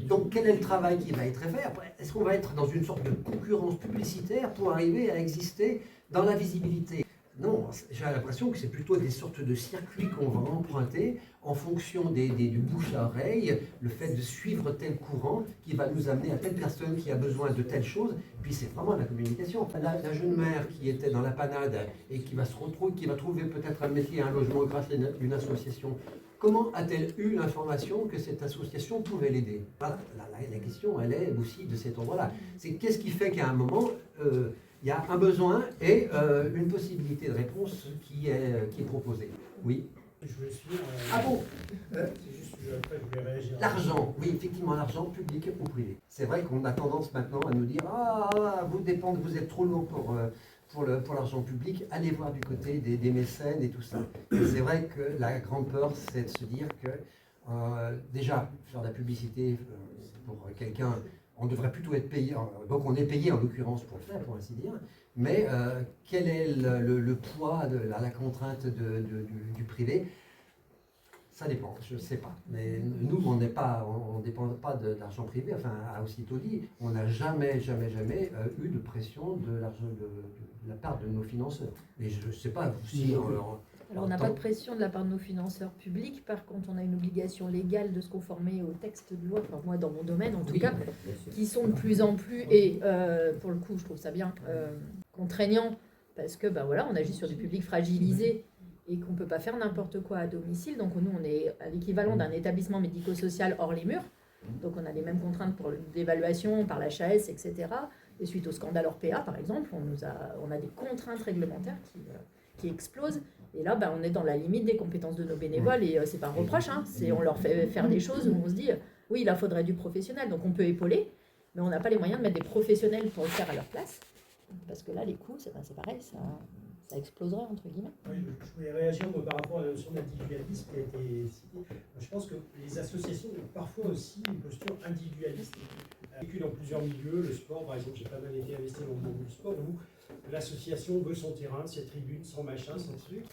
Donc quel est le travail qui va être fait? Est-ce qu'on va être dans une sorte de concurrence publicitaire pour arriver à exister dans la visibilité? Non, j'ai l'impression que c'est plutôt des sortes de circuits qu'on va emprunter en fonction du bouche à oreille, le fait de suivre tel courant qui va nous amener à telle personne qui a besoin de telle chose. Puis c'est vraiment la communication. La jeune mère qui était dans la panade et qui va trouver peut-être un métier, un logement grâce à une association. Comment a-t-elle eu l'information que cette association pouvait l'aider? Voilà, la question, elle est aussi de cet endroit-là. C'est qu'est-ce qui fait qu'à un moment, il y a un besoin et une possibilité de réponse qui est proposée. Oui. Je veux suivre. Ah bon? C'est juste que après, je vais réagir. L'argent, oui, effectivement, l'argent public ou privé. C'est vrai qu'on a tendance maintenant à nous dire vous êtes trop lourd pour l'argent public, allez voir du côté des mécènes et tout ça. Et c'est vrai que la grande peur, c'est de se dire que déjà, faire de la publicité pour quelqu'un, on devrait plutôt être payé, donc on est payé en l'occurrence pour le faire, pour ainsi dire, mais quel est le poids, la contrainte du privé? Ça dépend, je ne sais pas. Mais nous, on ne dépend pas d'argent privé. Enfin, à aussitôt dit, on n'a jamais eu de pression de la part de nos financeurs. Mais je ne sais pas si... Alors, on n'a pas de pression de la part de nos financeurs publics. Par contre, on a une obligation légale de se conformer au texte de loi, enfin, moi, dans mon domaine en tout cas, qui sont de plus en plus, et pour le coup, je trouve ça bien, contraignants, parce que ben, voilà, on agit sur du public fragilisé et qu'on ne peut pas faire n'importe quoi à domicile. Donc, nous, on est à l'équivalent d'un établissement médico-social hors les murs. Donc, on a les mêmes contraintes pour l'évaluation par l'HAS, etc. Et suite au scandale Orpea, par exemple, on a des contraintes réglementaires qui explosent. Et là, on est dans la limite des compétences de nos bénévoles. Et c'est pas un reproche, hein, on leur fait faire des choses où on se dit, oui, là, il faudrait du professionnel. Donc, on peut épauler, mais on n'a pas les moyens de mettre des professionnels pour le faire à leur place. Parce que là, les coûts, c'est pareil, ça exploserait, entre guillemets. Oui, je voulais réagir par rapport à la notion d'individualisme qui a été citée. Je pense que les associations ont parfois aussi une posture individualiste. Vécu dans plusieurs milieux, le sport, par exemple, j'ai pas mal été investi dans le monde du sport, où l'association veut son terrain, ses tribunes, son machin, son truc,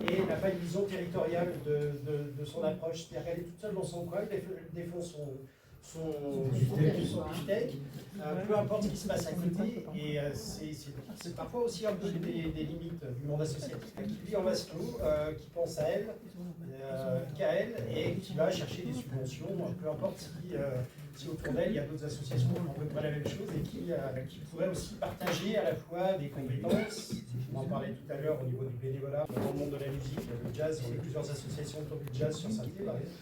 et n'a pas une vision territoriale de son approche. C'est-à-dire qu'elle est toute seule dans son coin, elle défend son beefsteak, peu importe ce qui se passe à côté, et c'est parfois aussi un peu des limites du monde associatif, qui vit en vase clos, qui pense à elle, qu'à elle, et qui va chercher des subventions, peu importe si autour d'elle il y a d'autres associations qui font à peu près la même chose et qui pourraient aussi partager à la fois des compétences. On en parlait tout à l'heure au niveau du bénévolat, dans le monde de la musique, le jazz, il y a plusieurs associations autour du jazz sur Saint-Étienne, par exemple.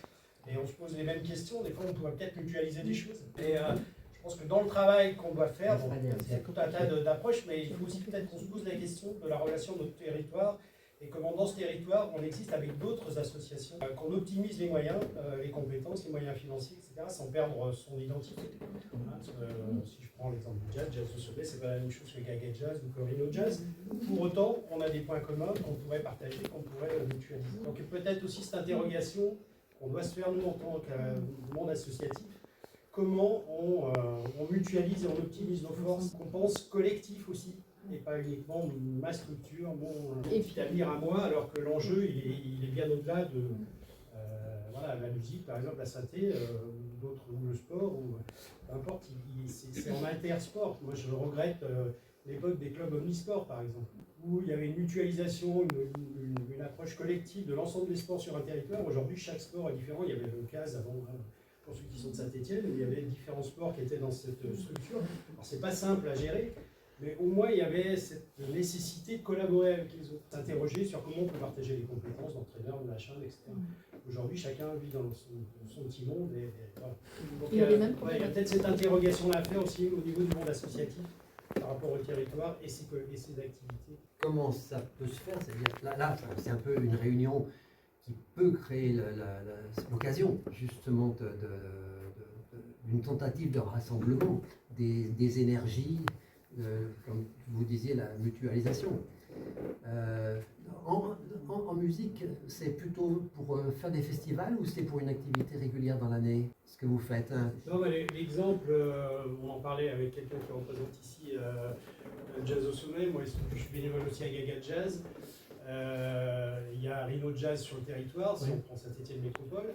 Et on se pose les mêmes questions, des fois on pourrait peut-être mutualiser des choses. Et je pense que dans le travail qu'on doit faire, il y a tout un tas d'approches, mais il faut aussi peut-être qu'on se pose la question de la relation de notre territoire et comment dans ce territoire on existe avec d'autres associations, qu'on optimise les moyens, les compétences, les moyens financiers, etc., sans perdre son identité. Si je prends l'exemple du jazz, Jazz au sommet, c'est pas la même chose que Gaga Jazz ou que Rhino Jazz. Pour autant, on a des points communs qu'on pourrait partager, qu'on pourrait mutualiser. Donc peut-être aussi cette interrogation qu'on doit se faire nous en tant que monde associatif, comment on mutualise et on optimise nos forces, qu'on pense collectif aussi, et pas uniquement ma structure, mon petit avenir à moi, alors que l'enjeu il est bien au-delà de la musique, par exemple la synthé, d'autres, ou le sport, ou peu importe, c'est en intersport. Moi je regrette l'époque des clubs omnisports par exemple, où il y avait une mutualisation, une approche collective de l'ensemble des sports sur un territoire. Aujourd'hui, chaque sport est différent. Il y avait le CAS avant, pour ceux qui sont de Saint-Étienne, où il y avait différents sports qui étaient dans cette structure. Alors, c'est pas simple à gérer, mais au moins, il y avait cette nécessité de collaborer avec les autres, s'interroger sur comment on peut partager les compétences d'entraîneur, de machin, etc. Aujourd'hui, chacun vit dans son petit monde. Et voilà. Donc, il y a peut-être cette interrogation-là à faire aussi au niveau du monde associatif, par rapport au territoire et ses activités. Comment ça peut se faire? C'est-à-dire là c'est un peu une réunion qui peut créer l'occasion justement d'une tentative de rassemblement des énergies, comme vous disiez, la mutualisation. En musique, c'est plutôt pour faire des festivals ou c'est pour une activité régulière dans l'année, ce que vous faites? Non, l'exemple, on en parlait avec quelqu'un qui représente ici Jazz au sommet. Moi, je suis bénévole aussi à Gaga Jazz. Il y a Rhino Jazz sur le territoire, si on prend Saint-Étienne Métropole.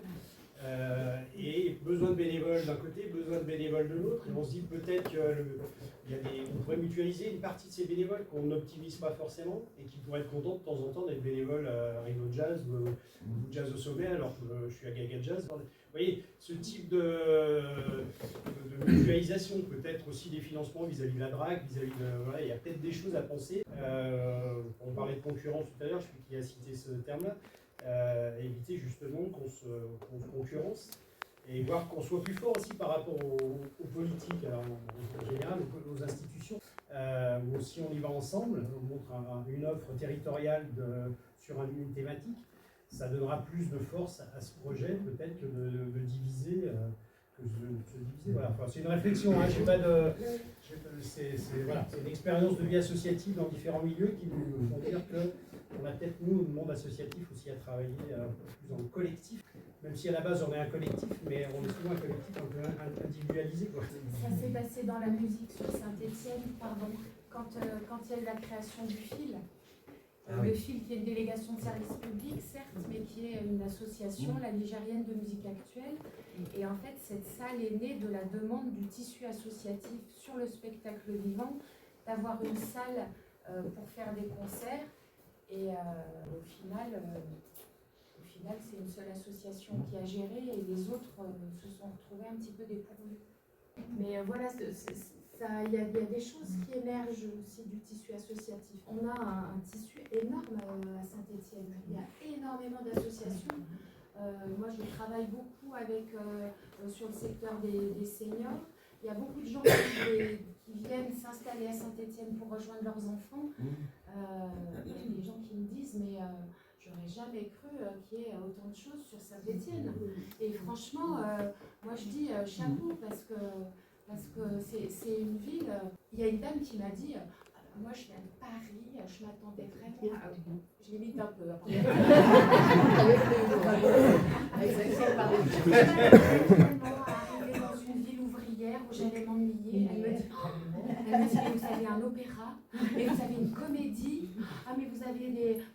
Et besoin de bénévoles d'un côté, besoin de bénévoles de l'autre. Et on se dit peut-être qu'on pourrait mutualiser une partie de ces bénévoles qu'on n'optimise pas forcément et qui pourraient être contents de temps en temps d'être bénévoles à Rhino Jazz ou Jazz au sommet alors que je suis à Gaga Jazz. Vous voyez, ce type de mutualisation, peut-être aussi des financements vis-à-vis de la DRAC, il y a peut-être des choses à penser. On parlait de concurrence tout à l'heure, je sais qui a cité ce terme-là. Éviter justement qu'on se concurrence et voir qu'on soit plus fort aussi par rapport aux politiques en général, aux institutions. Ou si on y va ensemble, on montre une offre territoriale sur une thématique, ça donnera plus de force à ce projet peut-être que de diviser. Voilà. Enfin, c'est une réflexion, hein. C'est une expérience de vie associative dans différents milieux qui nous font dire qu'on a peut-être, nous, le monde associatif aussi, à travailler un peu plus en collectif. même si à la base on est un collectif, mais on est souvent un collectif un peu individualisé, quoi. Ça s'est passé dans la musique sur Saint-Étienne, pardon, quand il y a eu la création du FIL. Le FIL qui est une délégation de service public, certes, mais qui est une association, la Nigérienne de musique actuelle. Et en fait, cette salle est née de la demande du tissu associatif sur le spectacle vivant, d'avoir une salle pour faire des concerts. Et au final, c'est une seule association qui a géré et les autres se sont retrouvés un petit peu dépourvus. Mais voilà, il y a des choses qui émergent aussi du tissu associatif. On a un tissu énorme à Saint-Étienne. Il y a énormément d'associations. Moi, je travaille beaucoup sur le secteur des seniors. Il y a beaucoup de gens qui viennent s'installer à Saint-Étienne pour rejoindre leurs enfants. Il y a des gens qui me disent, mais j'aurais jamais cru qu'il y ait autant de choses sur Saint-Étienne. Et franchement, moi je dis chapeau parce que c'est une ville. Il y a une dame qui m'a dit, moi je viens de Paris, je m'attendais vraiment à... Je l'imite un peu. Arriver dans une ville ouvrière où j'allais m'ennuyer. Elle me dit, vous avez un opéra, et vous avez une comédie, mais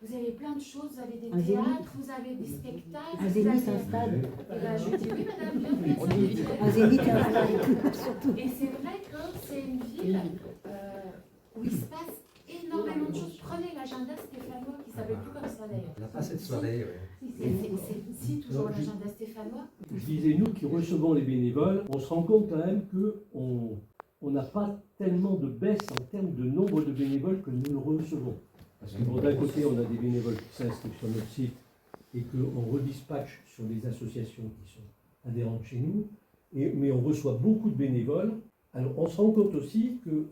vous avez plein de choses, vous avez des théâtres, vous avez des spectacles. Un zénith, un stade. Et là, je dis oui madame, bienvenue. Un zénith, un stade. Surtout. Et c'est vrai que c'est une ville où il se passe énormément de choses. Prenez l'agenda stéphanois, qui ne s'appelle plus comme ça d'ailleurs. On n'a pas cette soirée, Si, toujours l'agenda stéphanois. Je disais, nous qui recevons les bénévoles, on se rend compte quand même qu'on n'a pas tellement de baisse en termes de nombre de bénévoles que nous le recevons. Parce que bon, d'un côté, on a des bénévoles qui s'inscrivent sur notre site et qu'on redispatche sur les associations qui sont adhérentes chez nous, mais on reçoit beaucoup de bénévoles. Alors on se rend compte aussi que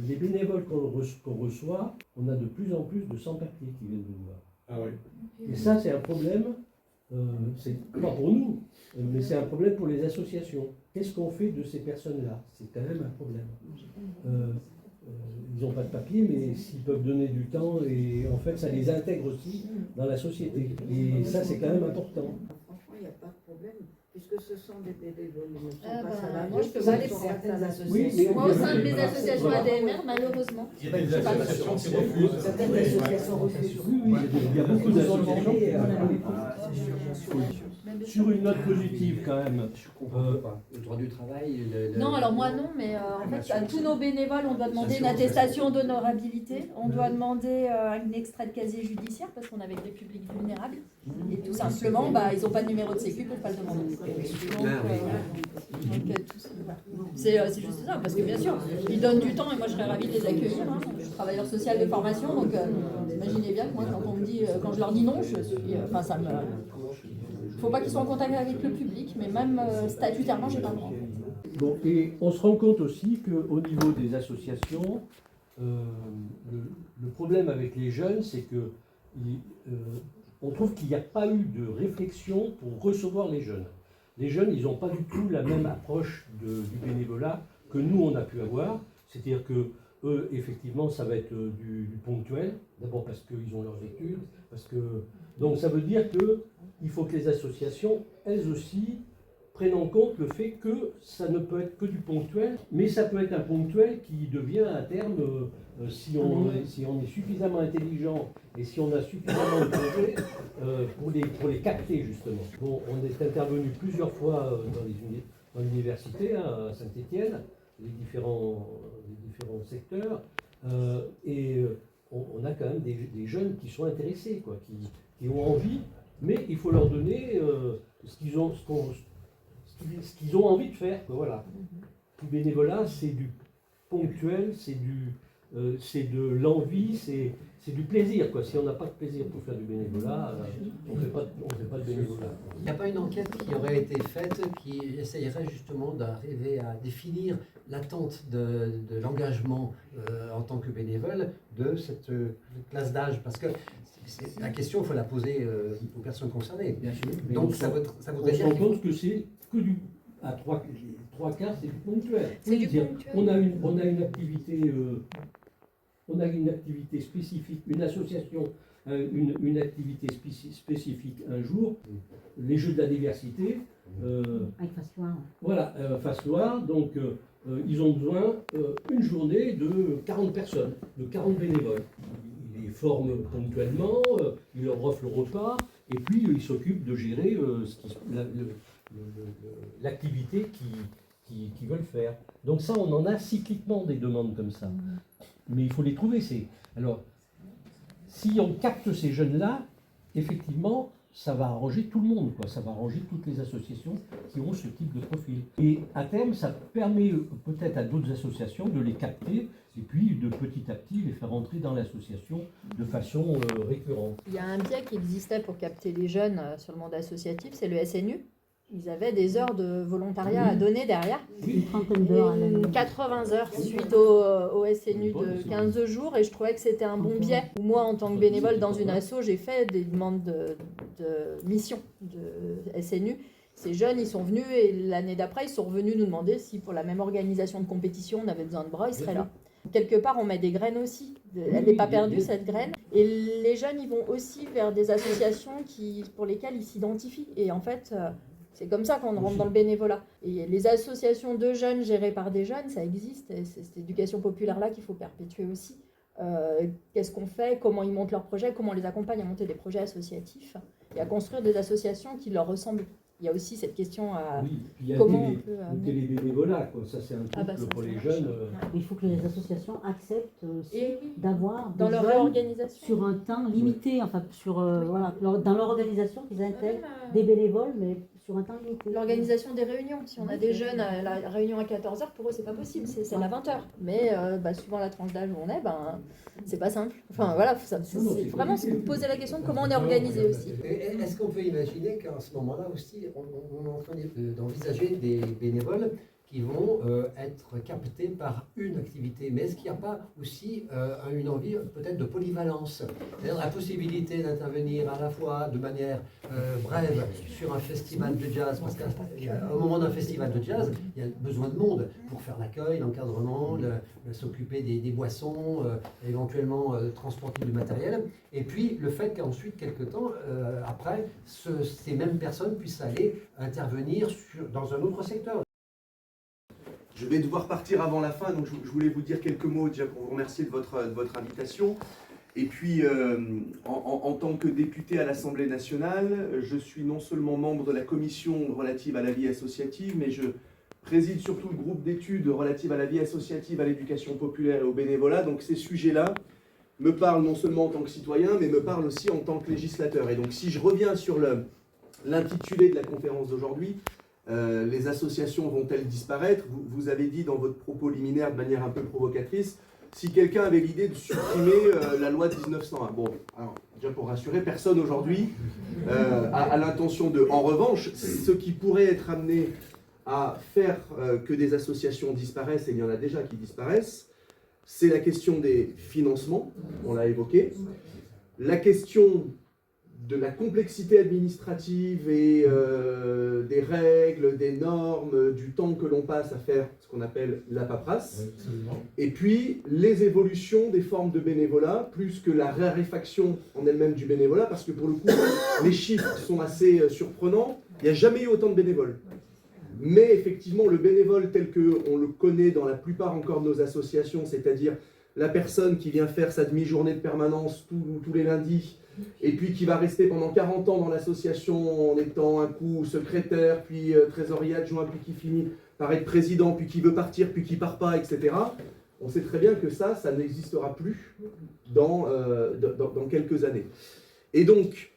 les bénévoles qu'on reçoit, on a de plus en plus de sans-papiers qui viennent nous voir. Ah oui. Et ça, c'est un problème, c'est pas pour nous, mais c'est un problème pour les associations. Qu'est-ce qu'on fait de ces personnes-là? C'est quand même un problème. Ils n'ont pas de papier, mais s'ils peuvent donner du temps, et en fait, ça les intègre aussi dans la société. Et ça, c'est quand même important. Franchement, il n'y a pas de problème, puisque ce sont des bénévoles, ils ne sont Ah pas bah, salariés. moi, je peux pas aller pour certaines associations. Oui, mais Moi, au sein de mes associations ADMR, malheureusement. Il y a des associations qui refusent. Certaines associations refusent. Oui, oui, il y a beaucoup d'associations qui Sur une note positive quand même. Je comprends pas. Le droit du travail. Non, alors moi non, mais en fait, à tous nos bénévoles, on doit demander une attestation d'honorabilité, on doit demander un extrait de casier judiciaire parce qu'on est avec des publics vulnérables. Et tout simplement, ils n'ont pas de numéro de sécu, ils ne peuvent pas le demander. C'est juste ça, parce que bien sûr, ils donnent du temps et moi je serais ravie de les accueillir. Hein. Je suis travailleur social de formation, donc imaginez bien que moi, quand je leur dis non, je suis. Ça me. Il ne faut pas qu'ils soient en contact avec le public, mais même statutairement, j'ai pas le droit. Bon, et on se rend compte aussi qu'au niveau des associations, le problème avec les jeunes, c'est que on trouve qu'il n'y a pas eu de réflexion pour recevoir les jeunes. Les jeunes, ils n'ont pas du tout la même approche du bénévolat que nous, on a pu avoir. C'est-à-dire que eux, effectivement, ça va être du ponctuel, d'abord parce qu'ils ont leurs études, donc ça veut dire qu'il faut que les associations, elles aussi, prennent en compte le fait que ça ne peut être que du ponctuel, mais ça peut être un ponctuel qui devient à terme, si on est suffisamment intelligent et si on a suffisamment de projets pour les capter justement. Bon, on est intervenu plusieurs fois dans l'université, à Saint-Étienne, les différents secteurs, et on a quand même des jeunes qui sont intéressés, quoi, qui ont envie, mais il faut leur donner ce qu'ils ont envie de faire, quoi, voilà. Le bénévolat, c'est du ponctuel, c'est de l'envie, c'est du plaisir, quoi. Si on n'a pas de plaisir pour faire du bénévolat, on ne fait pas de bénévolat. Il n'y a pas une enquête qui aurait été faite qui essayerait justement d'arriver à définir l'attente de l'engagement en tant que bénévole de cette classe d'âge? Parce que la question, il faut la poser aux personnes concernées. Bien sûr. Donc ça voudrait dire on se rend compte que c'est que à trois quarts, c'est du ponctuel. C'est du ponctuel. On a une activité spécifique, une association une activité spécifique un jour, les Jeux de la diversité. Avec Face Loire. Voilà, Face Loire, donc ils ont besoin une journée de 40 personnes, de 40 bénévoles. Ils les forment ponctuellement, ils leur offrent le repas, et puis ils s'occupent de gérer l'activité qu'ils veulent faire. Donc ça, on en a cycliquement des demandes comme ça. Mais il faut les trouver. Alors, si on capte ces jeunes-là, effectivement, ça va arranger tout le monde, quoi. Ça va arranger toutes les associations qui ont ce type de profil. Et à terme, ça permet peut-être à d'autres associations de les capter et puis de petit à petit les faire entrer dans l'association de façon récurrente. Il y a un biais qui existait pour capter les jeunes sur le monde associatif, c'est le SNU. Ils avaient des heures de volontariat à donner derrière. Une trentaine d'heures. 80 heures suite au SNU de 15 jours, et je trouvais que c'était un bon biais. Moi, en tant que bénévole dans une asso, j'ai fait des demandes de mission de SNU. Ces jeunes, ils sont venus, et l'année d'après, ils sont revenus nous demander si pour la même organisation de compétition, on avait besoin de bras, ils seraient là. Quelque part, on met des graines aussi. Elle n'est pas perdue, cette graine. Et les jeunes, ils vont aussi vers des associations pour lesquelles ils s'identifient. Et en fait... c'est comme ça qu'on rentre dans le bénévolat. Et les associations de jeunes gérées par des jeunes, ça existe. Et c'est cette éducation populaire-là qu'il faut perpétuer aussi. Qu'est-ce qu'on fait? Comment ils montent leurs projets? Comment on les accompagne à monter des projets associatifs? Et à construire des associations qui leur ressemblent. Il y a aussi cette question à comment on peut... le télébénévolat, quoi. Ça, c'est un truc pour les jeunes. Il faut que les associations acceptent aussi d'avoir dans leur réorganisation sur un temps limité, enfin voilà, dans leur organisation, qu'ils intègrent des bénévoles, mais sur un temps limité. L'organisation des réunions. Si on a des jeunes à la réunion à 14h, pour eux, c'est pas possible, c'est à 20h. Mais suivant la tranche d'âge où on est, c'est pas simple. Enfin voilà, c'est vraiment se poser la question de comment on est organisé aussi. Est-ce qu'on peut imaginer qu'à ce moment-là aussi, on est en train d'envisager des bénévoles qui vont être captés par une activité? Mais est-ce qu'il n'y a pas aussi une envie peut-être de polyvalence? C'est-à-dire la possibilité d'intervenir à la fois de manière brève sur un festival de jazz, parce qu'au moment d'un festival de jazz, il y a besoin de monde pour faire l'accueil, l'encadrement, s'occuper des boissons, éventuellement transporter du matériel. Et puis le fait qu'ensuite, quelque temps après, ces mêmes personnes puissent aller intervenir dans un autre secteur. Je vais devoir partir avant la fin, donc je voulais vous dire quelques mots déjà pour vous remercier de votre invitation. Et puis, en tant que député à l'Assemblée nationale, je suis non seulement membre de la commission relative à la vie associative, mais je préside surtout le groupe d'études relatives à la vie associative, à l'éducation populaire et au bénévolat. Donc ces sujets-là me parlent non seulement en tant que citoyen, mais me parlent aussi en tant que législateur. Et donc si je reviens sur l'intitulé de la conférence d'aujourd'hui, les associations vont-elles disparaître? Vous avez dit dans votre propos liminaire de manière un peu provocatrice, si quelqu'un avait l'idée de supprimer la loi de 1901. Bon, alors, déjà pour rassurer, personne aujourd'hui a l'intention de... En revanche, ce qui pourrait être amené à faire que des associations disparaissent, et il y en a déjà qui disparaissent, c'est la question des financements, on l'a évoqué, la question de la complexité administrative et des règles, des normes, du temps que l'on passe à faire ce qu'on appelle la paperasse. Et puis les évolutions des formes de bénévolat, plus que la raréfaction en elle-même du bénévolat, parce que pour le coup, les chiffres sont assez surprenants. Il n'y a jamais eu autant de bénévoles. Mais effectivement, le bénévole tel qu'on le connaît dans la plupart encore de nos associations, c'est-à-dire la personne qui vient faire sa demi-journée de permanence tous les lundis, et puis qui va rester pendant 40 ans dans l'association en étant un coup secrétaire, puis trésorier adjoint, puis qui finit par être président, puis qui veut partir, puis qui part pas, etc. On sait très bien que ça n'existera plus dans quelques années. Et donc,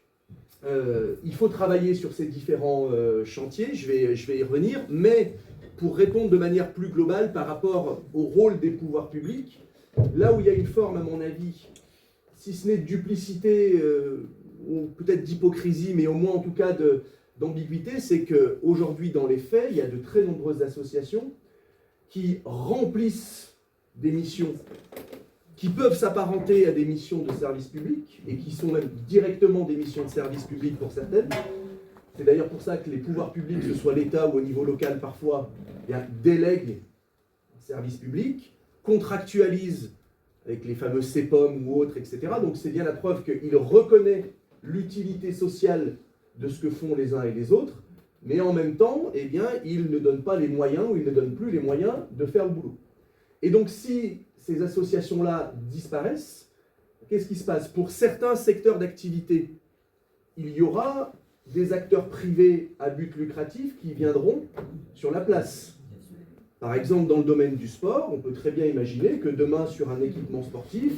il faut travailler sur ces différents chantiers, je vais y revenir, mais pour répondre de manière plus globale par rapport au rôle des pouvoirs publics, là où il y a une forme, à mon avis, si ce n'est de duplicité ou peut-être d'hypocrisie, mais au moins en tout cas d'ambiguïté, c'est qu'aujourd'hui, dans les faits, il y a de très nombreuses associations qui remplissent des missions qui peuvent s'apparenter à des missions de service public et qui sont même directement des missions de service public pour certaines. C'est d'ailleurs pour ça que les pouvoirs publics, que ce soit l'État ou au niveau local parfois, délèguent un service public, contractualisent avec les fameux CEPOM ou autres, etc. Donc c'est bien la preuve qu'il reconnaît l'utilité sociale de ce que font les uns et les autres, mais en même temps, eh bien, il ne donne pas les moyens, ou il ne donne plus les moyens de faire le boulot. Et donc si ces associations-là disparaissent, qu'est-ce qui se passe? Pour certains secteurs d'activité, il y aura des acteurs privés à but lucratif qui viendront sur la place. Par exemple, dans le domaine du sport, on peut très bien imaginer que demain, sur un équipement sportif,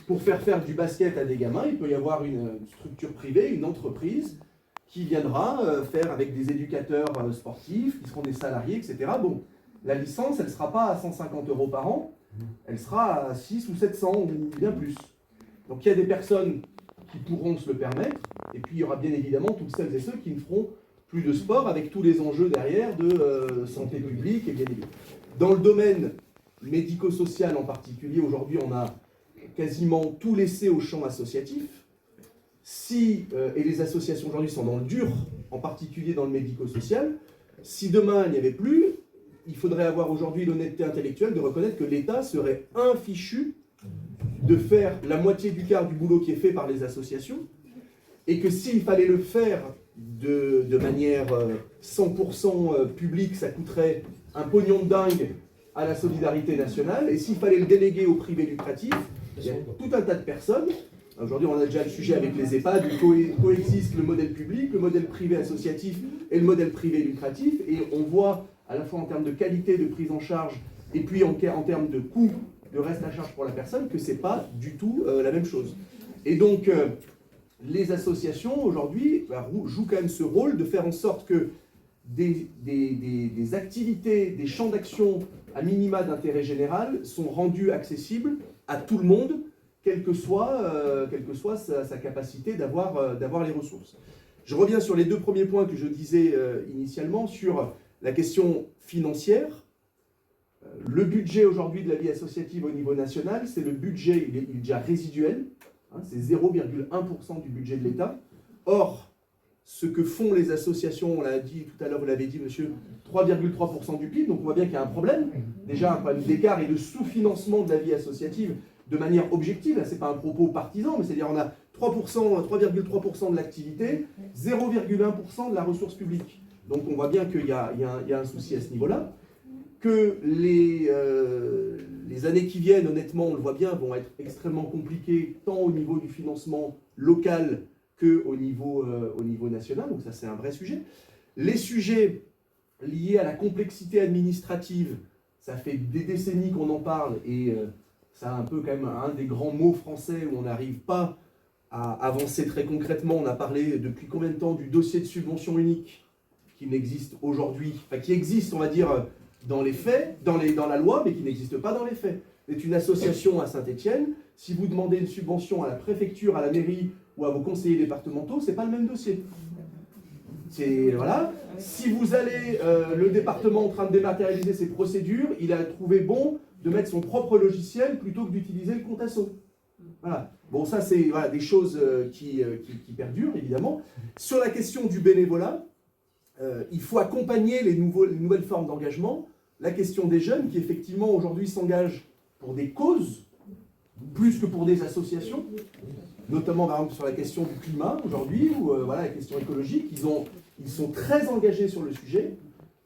pour faire du basket à des gamins, il peut y avoir une structure privée, une entreprise, qui viendra faire avec des éducateurs sportifs, qui seront des salariés, etc. Bon, la licence, elle ne sera pas à 150 € par an, elle sera à 600 ou 700 ou bien plus. Donc il y a des personnes qui pourront se le permettre, et puis il y aura bien évidemment toutes celles et ceux qui ne feront plus de sport avec tous les enjeux derrière de santé publique et bien évidemment. Dans le domaine médico-social en particulier, aujourd'hui on a quasiment tout laissé au champ associatif. Et les associations aujourd'hui sont dans le dur, en particulier dans le médico-social, si demain il n'y avait plus, il faudrait avoir aujourd'hui l'honnêteté intellectuelle de reconnaître que l'État serait infichu de faire la moitié du quart du boulot qui est fait par les associations, et que s'il fallait le faire de manière 100% publique, ça coûterait un pognon de dingue à la solidarité nationale, et s'il fallait le déléguer au privé lucratif, il y a tout un tas de personnes. Aujourd'hui, on a déjà le sujet avec les EHPAD, où coexiste le modèle public, le modèle privé associatif et le modèle privé lucratif, et on voit à la fois en termes de qualité de prise en charge, et puis en termes de coût de reste à charge pour la personne, que ce n'est pas du tout la même chose. Et donc, les associations, aujourd'hui, jouent quand même ce rôle de faire en sorte que des activités, des champs d'action à minima d'intérêt général sont rendus accessibles à tout le monde, quelle que soit sa capacité d'avoir les ressources. Je reviens sur les deux premiers points que je disais initialement, sur la question financière. Le budget aujourd'hui de la vie associative au niveau national, c'est le budget, il est déjà résiduel, hein, c'est 0,1% du budget de l'État. Or, ce que font les associations, on l'a dit tout à l'heure, vous l'avez dit monsieur, 3,3% du PIB, donc on voit bien qu'il y a un problème, déjà un problème d'écart et de sous-financement de la vie associative de manière objective, là c'est pas un propos partisan, mais c'est-à-dire on a 3,3% de l'activité, 0,1% de la ressource publique. Donc on voit bien qu'il y a un souci à ce niveau-là, que les années qui viennent, honnêtement, on le voit bien, vont être extrêmement compliquées, tant au niveau du financement local qu'au niveau national, donc ça c'est un vrai sujet. Les sujets liés à la complexité administrative, ça fait des décennies qu'on en parle, et c'est un peu quand même un des grands mots français où on n'arrive pas à avancer très concrètement. On a parlé depuis combien de temps du dossier de subvention unique qui n'existe aujourd'hui, enfin qui existe, on va dire, dans les faits, dans la loi, mais qui n'existe pas dans les faits. C'est une association à Saint-Étienne. Si vous demandez une subvention à la préfecture, à la mairie ou à vos conseillers départementaux, c'est pas le même dossier. Voilà. Si vous allez, le département en train de dématérialiser ses procédures, il a trouvé bon de mettre son propre logiciel plutôt que d'utiliser le compte asso. Voilà. Bon, ça, c'est voilà, des choses qui perdurent, évidemment. Sur la question du bénévolat, il faut accompagner les nouvelles formes d'engagement. La question des jeunes qui, effectivement, aujourd'hui s'engagent pour des causes, plus que pour des associations, notamment, par exemple, sur la question du climat, aujourd'hui, ou voilà, la question écologique. Ils sont très engagés sur le sujet,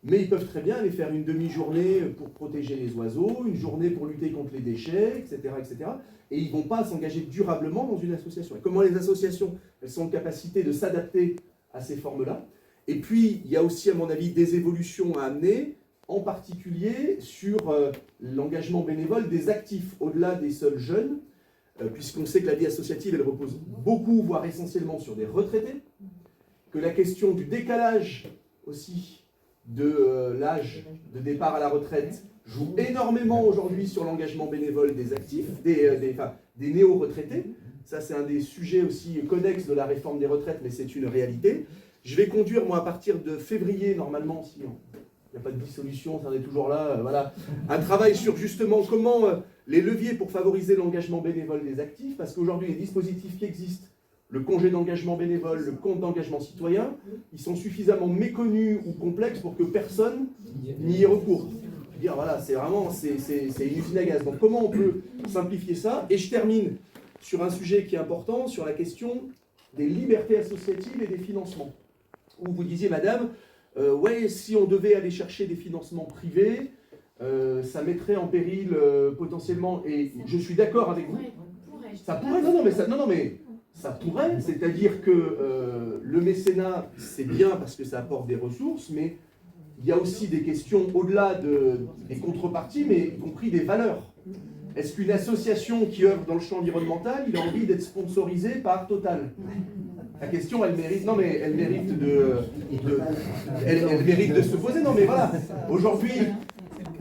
mais ils peuvent très bien aller faire une demi-journée pour protéger les oiseaux, une journée pour lutter contre les déchets, etc., etc. Et ils ne vont pas s'engager durablement dans une association. Et comment les associations, elles sont en capacité de s'adapter à ces formes-là. Et puis, il y a aussi, à mon avis, des évolutions à amener, en particulier sur l'engagement bénévole des actifs, au-delà des seuls jeunes, puisqu'on sait que la vie associative, elle repose beaucoup, voire essentiellement sur des retraités, que la question du décalage aussi de l'âge de départ à la retraite joue énormément aujourd'hui sur l'engagement bénévole des actifs, des néo-retraités. Ça, c'est un des sujets aussi connexes de la réforme des retraites, mais c'est une réalité. Je vais conduire, moi, à partir de février, normalement, si il n'y a pas de dissolution, ça en est toujours là, voilà, un travail sur justement comment les leviers pour favoriser l'engagement bénévole des actifs, parce qu'aujourd'hui, les dispositifs qui existent, le congé d'engagement bénévole, le compte d'engagement citoyen, ils sont suffisamment méconnus ou complexes pour que personne n'y ait recours. Dire, voilà, c'est vraiment, c'est une usine à gaz. Donc comment on peut simplifier ça? Et je termine sur un sujet qui est important, sur la question des libertés associatives et des financements. Où vous disiez, madame, ouais, si on devait aller chercher des financements privés, ça mettrait en péril potentiellement, et je suis d'accord avec vous, ça pourrait, non, mais ça pourrait, c'est-à-dire que le mécénat, c'est bien parce que ça apporte des ressources, mais il y a aussi des questions au-delà des contreparties, mais y compris des valeurs. Est-ce qu'une association qui œuvre dans le champ environnemental, il a envie d'être sponsorisée par Total? La question, elle mérite, non mais elle mérite elle mérite de se poser. Non mais voilà, aujourd'hui,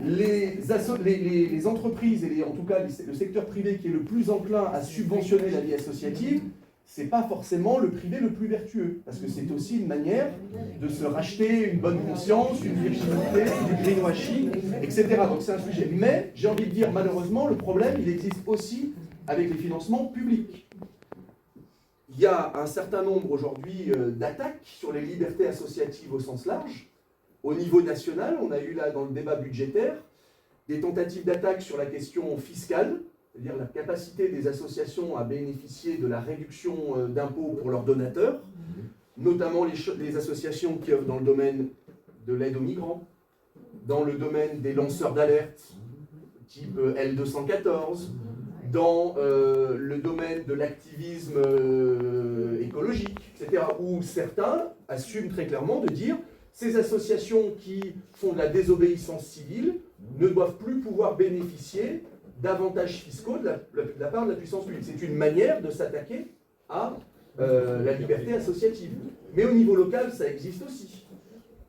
les entreprises, et en tout cas le secteur privé qui est le plus enclin à subventionner la vie associative, c'est pas forcément le privé le plus vertueux, parce que c'est aussi une manière de se racheter une bonne conscience, une virginité, du greenwashing, etc. Donc c'est un sujet. Mais j'ai envie de dire, malheureusement, le problème, il existe aussi avec les financements publics. Il y a un certain nombre aujourd'hui d'attaques sur les libertés associatives au sens large. Au niveau national, on a eu là dans le débat budgétaire des tentatives d'attaque sur la question fiscale, c'est-à-dire la capacité des associations à bénéficier de la réduction d'impôts pour leurs donateurs, notamment les associations qui œuvrent dans le domaine de l'aide aux migrants, dans le domaine des lanceurs d'alerte, type L214, dans le domaine de l'activisme écologique, etc., où certains assument très clairement de dire ces associations qui font de la désobéissance civile ne doivent plus pouvoir bénéficier d'avantages fiscaux de la part de la puissance publique. C'est une manière de s'attaquer à la liberté associative. Mais au niveau local, ça existe aussi.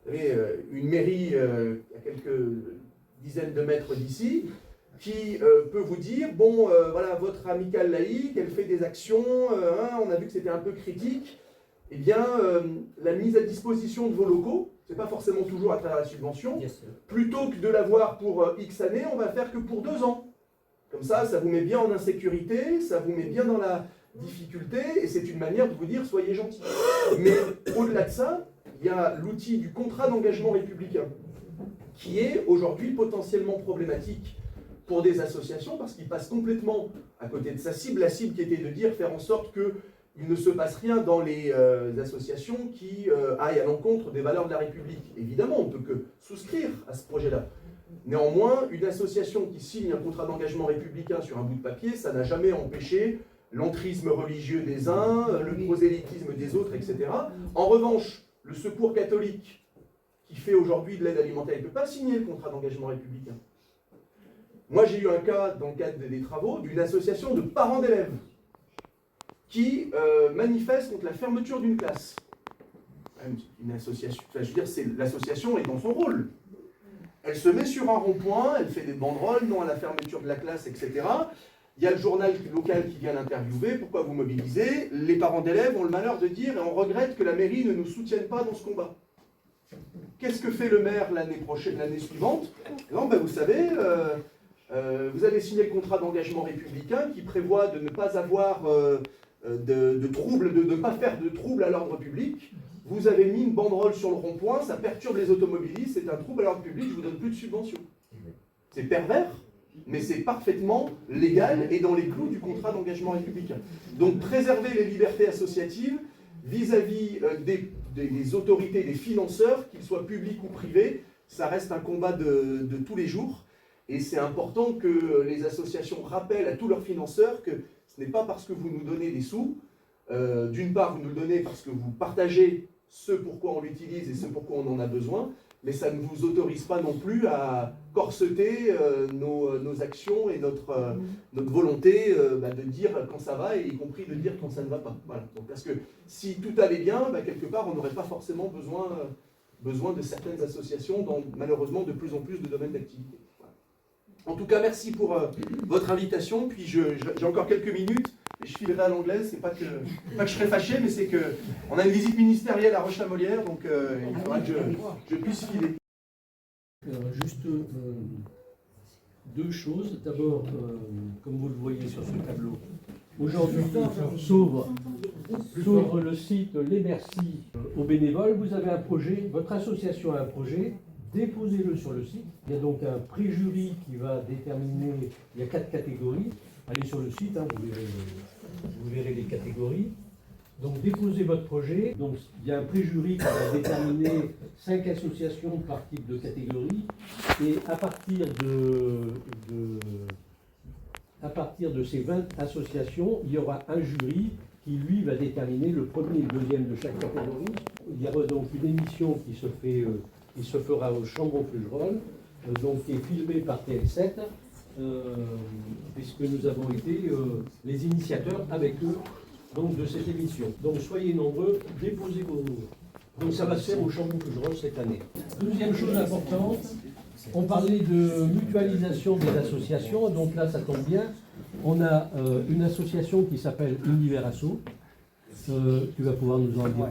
Vous avez une mairie à quelques dizaines de mètres d'ici qui peut vous dire, bon, voilà, votre amicale laïque, elle fait des actions, on a vu que c'était un peu critique, eh bien, la mise à disposition de vos locaux, c'est pas forcément toujours à travers la subvention, plutôt que de l'avoir pour X années, on va faire que pour 2 ans. Comme ça, ça vous met bien en insécurité, ça vous met bien dans la difficulté, et c'est une manière de vous dire, soyez gentils. Mais au-delà de ça, il y a l'outil du contrat d'engagement républicain, qui est aujourd'hui potentiellement problématique pour des associations, parce qu'il passe complètement à côté de sa cible, la cible qui était de dire, faire en sorte qu'il ne se passe rien dans les associations qui aillent à l'encontre des valeurs de la République. Évidemment, on ne peut que souscrire à ce projet-là. Néanmoins, une association qui signe un contrat d'engagement républicain sur un bout de papier, ça n'a jamais empêché l'entrisme religieux des uns, le prosélytisme des autres, etc. En revanche, le Secours catholique, qui fait aujourd'hui de l'aide alimentaire, il ne peut pas signer le contrat d'engagement républicain. Moi, j'ai eu un cas, dans le cadre des travaux, d'une association de parents d'élèves qui manifeste contre la fermeture d'une classe. Une association, enfin, je veux dire, l'association est dans son rôle. Elle se met sur un rond-point, elle fait des banderoles, non à la fermeture de la classe, etc. Il y a le journal local qui vient l'interviewer, pourquoi vous mobilisez? Les parents d'élèves ont le malheur de dire, et on regrette que la mairie ne nous soutienne pas dans ce combat. Qu'est-ce que fait le maire l'année suivante? Non, ben vous savez, vous avez signé le contrat d'engagement républicain qui prévoit de ne pas avoir de troubles, de ne pas faire de troubles à l'ordre public. Vous avez mis une banderole sur le rond-point, ça perturbe les automobilistes, c'est un trouble à l'ordre public, je ne vous donne plus de subvention. C'est pervers, mais c'est parfaitement légal et dans les clous du contrat d'engagement républicain. Donc préserver les libertés associatives vis-à-vis des autorités, des financeurs, qu'ils soient publics ou privés, ça reste un combat de tous les jours. Et c'est important que les associations rappellent à tous leurs financeurs que ce n'est pas parce que vous nous donnez des sous, d'une part vous nous le donnez parce que vous partagez ce pourquoi on l'utilise et ce pourquoi on en a besoin, mais ça ne vous autorise pas non plus à corseter nos actions et notre volonté de dire quand ça va, et y compris de dire quand ça ne va pas. Voilà. Donc, parce que si tout allait bien, quelque part on n'aurait pas forcément besoin de certaines associations dans malheureusement de plus en plus de domaines d'activité. Voilà. En tout cas, merci pour votre invitation, puis j'ai encore quelques minutes. Je filerai à l'anglaise, c'est pas que je serai fâché, mais c'est qu'on a une visite ministérielle à Roche-la-Molière, donc il faudra que je puisse filer. Juste 2 choses. D'abord, comme vous le voyez sur ce tableau, aujourd'hui s'ouvre le site Les Merci aux bénévoles. Vous avez un projet, votre association a un projet déposez-le sur le site. Il y a donc un pré-jury qui va déterminer, il y a 4 catégories. Allez sur le site, hein, vous verrez les catégories. Donc déposez votre projet. Donc il y a un pré-jury qui va déterminer 5 associations par type de catégorie. Et à partir de ces 20 associations, il y aura un jury qui lui va déterminer le premier et le deuxième de chaque catégorie. Il y aura donc une émission qui se fera au Chambon-Flugerolles, donc qui est filmée par TL7, puisque nous avons été les initiateurs avec eux donc, de cette émission. Donc soyez nombreux, déposez vos noms. Donc ça va se faire au Chambon-Flugerolles cette année. Deuxième chose importante, on parlait de mutualisation des associations, donc là ça tombe bien. On a une association qui s'appelle Univers Asso. Tu vas pouvoir nous en dire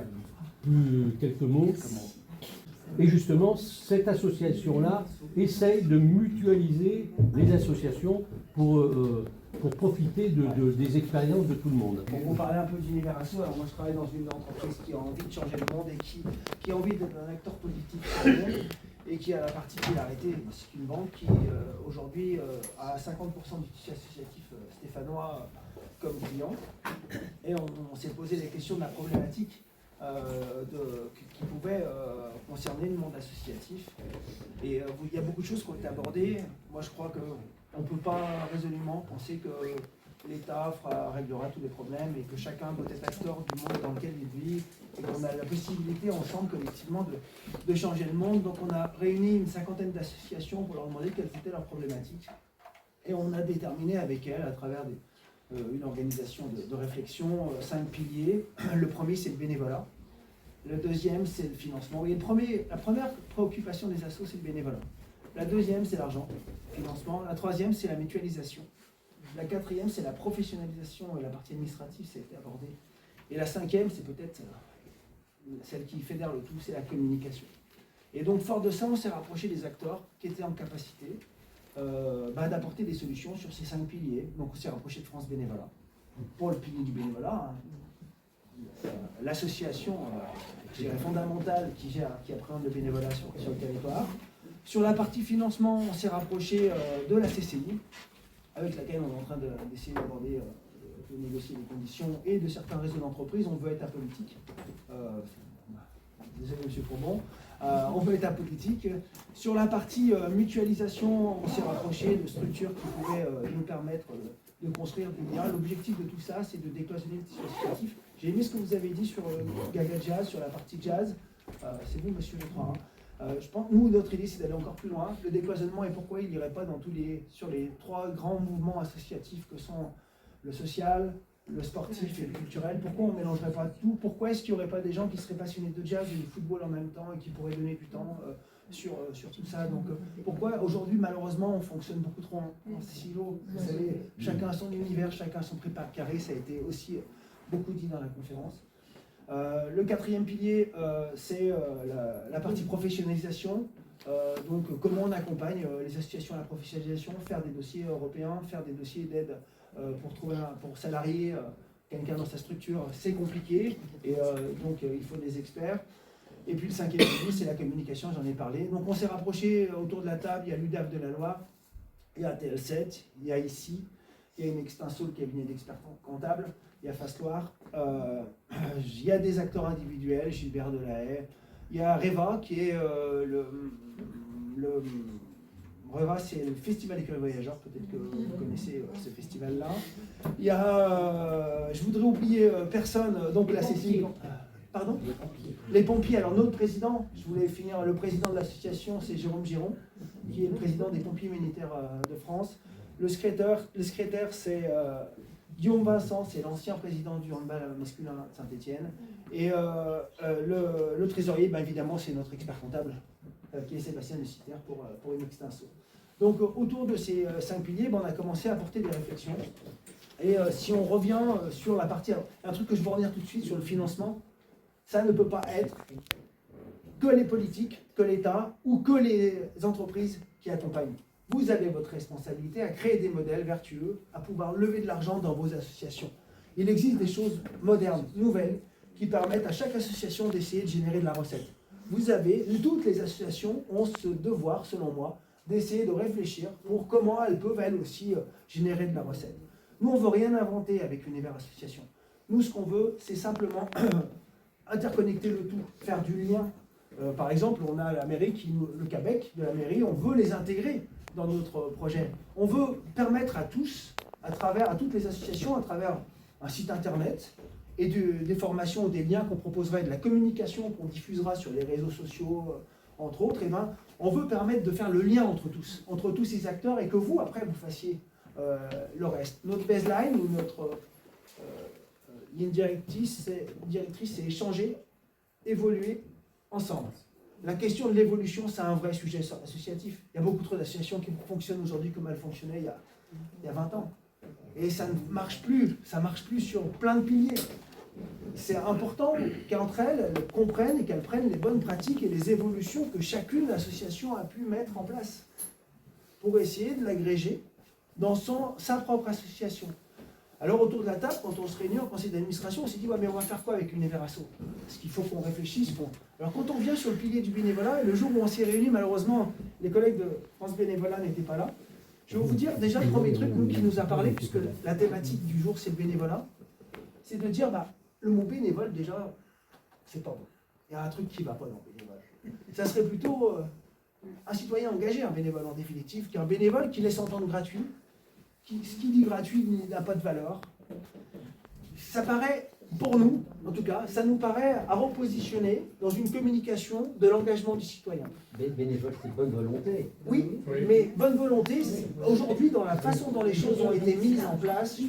quelques mots. Et justement, cette association-là essaye de mutualiser les associations pour profiter des expériences de tout le monde. Pour vous parler un peu d'Univers Asso, alors moi je travaille dans une entreprise qui a envie de changer le monde et qui a envie d'être un acteur politique dans le monde et qui a la particularité, c'est une banque qui aujourd'hui a 50% du tissu associatif stéphanois comme client. Et on s'est posé la question de la problématique qui pouvait concerner le monde associatif. Et il y a beaucoup de choses qui ont été abordées. Moi je crois qu'on ne peut pas résolument penser que l'État réglera tous les problèmes et que chacun doit être acteur du monde dans lequel il vit et qu'on a la possibilité ensemble collectivement de changer le monde. Donc on a réuni une 50aine d'associations pour leur demander quelles étaient leurs problématiques et on a déterminé avec elles à travers une organisation de réflexion 5 piliers. Le premier c'est le bénévolat, le deuxième c'est le financement. Et la première préoccupation des assos c'est le bénévolat, la deuxième c'est l'argent, le financement, la troisième c'est la mutualisation. La quatrième, c'est la professionnalisation et la partie administrative, ça a été abordé. Et la cinquième, c'est peut-être celle qui fédère le tout, c'est la communication. Et donc, fort de ça, on s'est rapproché des acteurs qui étaient en capacité d'apporter des solutions sur ces 5 piliers. Donc, on s'est rapproché de France Bénévolat. Pour le pilier du bénévolat, l'association fondamentale qui appréhende le bénévolat sur le territoire. Sur la partie financement, on s'est rapproché de la CCI, avec laquelle on est en train d'essayer d'aborder, de négocier les conditions, et de certains réseaux d'entreprises. On veut être apolitique. Désolé, M. Courbon. On veut être apolitique. Sur la partie mutualisation, on s'est rapproché de structures qui pourraient nous permettre de construire des liens. L'objectif de tout ça, c'est de décloisonner le tissu associatif. J'ai aimé ce que vous avez dit sur Gaga Jazz, sur la partie jazz. C'est vous, monsieur, je crois. Je pense que nous, notre idée, c'est d'aller encore plus loin. Le décloisonnement et pourquoi il n'irait pas sur les 3 grands mouvements associatifs que sont le social, le sportif et le culturel. Pourquoi on ne mélangerait pas tout? Pourquoi est-ce qu'il n'y aurait pas des gens qui seraient passionnés de jazz et de football en même temps et qui pourraient donner du temps sur tout ça? Donc pourquoi aujourd'hui, malheureusement, on fonctionne beaucoup trop en silo? Vous savez, chacun a son univers, chacun a son prépa carré. Ça a été aussi beaucoup dit dans la conférence. Le 4e pilier, c'est la partie professionnalisation. Donc, comment on accompagne les associations à la professionnalisation, faire des dossiers européens, faire des dossiers d'aide pour salarier quelqu'un dans sa structure, c'est compliqué. Et donc, il faut des experts. Et puis, le 5e pilier, c'est la communication, j'en ai parlé. Donc, on s'est rapproché autour de la table. Il y a l'UDAF de la Loire, il y a TL7, il y a ici, il y a une Extinso, le cabinet d'experts comptables. Il y a Face-Loire, il y a des acteurs individuels, Gilbert Delahaye, il y a Reva qui est Reva, c'est le Festival des Curieux Voyageurs, peut-être que vous connaissez ce festival-là. Il y a, je voudrais oublier personne, donc la CCI. Pardon? Les pompiers. Alors notre président, je voulais finir, le président de l'association, c'est Jérôme Giron, qui est le président des pompiers militaires de France. Le secrétaire c'est Guillaume Vincent, c'est l'ancien président du handball masculin de Saint-Étienne. Et le trésorier, évidemment, c'est notre expert comptable, qui est Sébastien de Citer pour une extinction. Donc, autour de ces 5 piliers, on a commencé à apporter des réflexions. Et si on revient sur la partie... Alors, un truc que je veux revenir tout de suite sur le financement, ça ne peut pas être que les politiques, que l'État ou que les entreprises qui accompagnent. Vous avez votre responsabilité à créer des modèles vertueux, à pouvoir lever de l'argent dans vos associations. Il existe des choses modernes, nouvelles, qui permettent à chaque association d'essayer de générer de la recette. toutes les associations ont ce devoir, selon moi, d'essayer de réfléchir pour comment elles peuvent, elles aussi, générer de la recette. Nous, on ne veut rien inventer avec Univers Association. Nous, ce qu'on veut, c'est simplement interconnecter le tout, faire du lien. Par exemple, on a la mairie, le Québec de la mairie, on veut les intégrer dans notre projet. On veut permettre à tous, à toutes les associations, à travers un site internet et des formations ou des liens qu'on proposerait, de la communication qu'on diffusera sur les réseaux sociaux, entre autres, on veut permettre de faire le lien entre tous ces acteurs et que vous, après, vous fassiez le reste. Notre baseline ou notre ligne directrice, c'est échanger, évoluer ensemble. La question de l'évolution, c'est un vrai sujet associatif. Il y a beaucoup trop d'associations qui fonctionnent aujourd'hui comme elles fonctionnaient il y a 20 ans. Et ça ne marche plus. Ça ne marche plus sur plein de piliers. C'est important qu'entre elles comprennent et qu'elles prennent les bonnes pratiques et les évolutions que chacune association a pu mettre en place pour essayer de l'agréger dans sa propre association. Alors autour de la table, quand on se réunit en conseil d'administration, on s'est dit ouais, mais on va faire quoi avec Univers Asso? Parce qu'il faut qu'on réfléchisse. Alors quand on vient sur le pilier du bénévolat, et le jour où on s'est réunis, malheureusement, les collègues de France Bénévolat n'étaient pas là. Je vais vous dire déjà le premier truc qui nous a parlé, puisque la thématique du jour c'est le bénévolat, c'est de dire le mot bénévole déjà, c'est pas bon. Il y a un truc qui ne va pas dans le bénévole. Ça serait plutôt un citoyen engagé, un bénévole en définitive, qu'un bénévole qui laisse entendre gratuit. Ce qui dit gratuit n'a pas de valeur. Ça paraît, pour nous, en tout cas, ça nous paraît à repositionner dans une communication de l'engagement du citoyen. Bénévole, c'est bonne volonté. Oui, mais bonne volonté, aujourd'hui, dans la façon dont les choses ont été mises en place,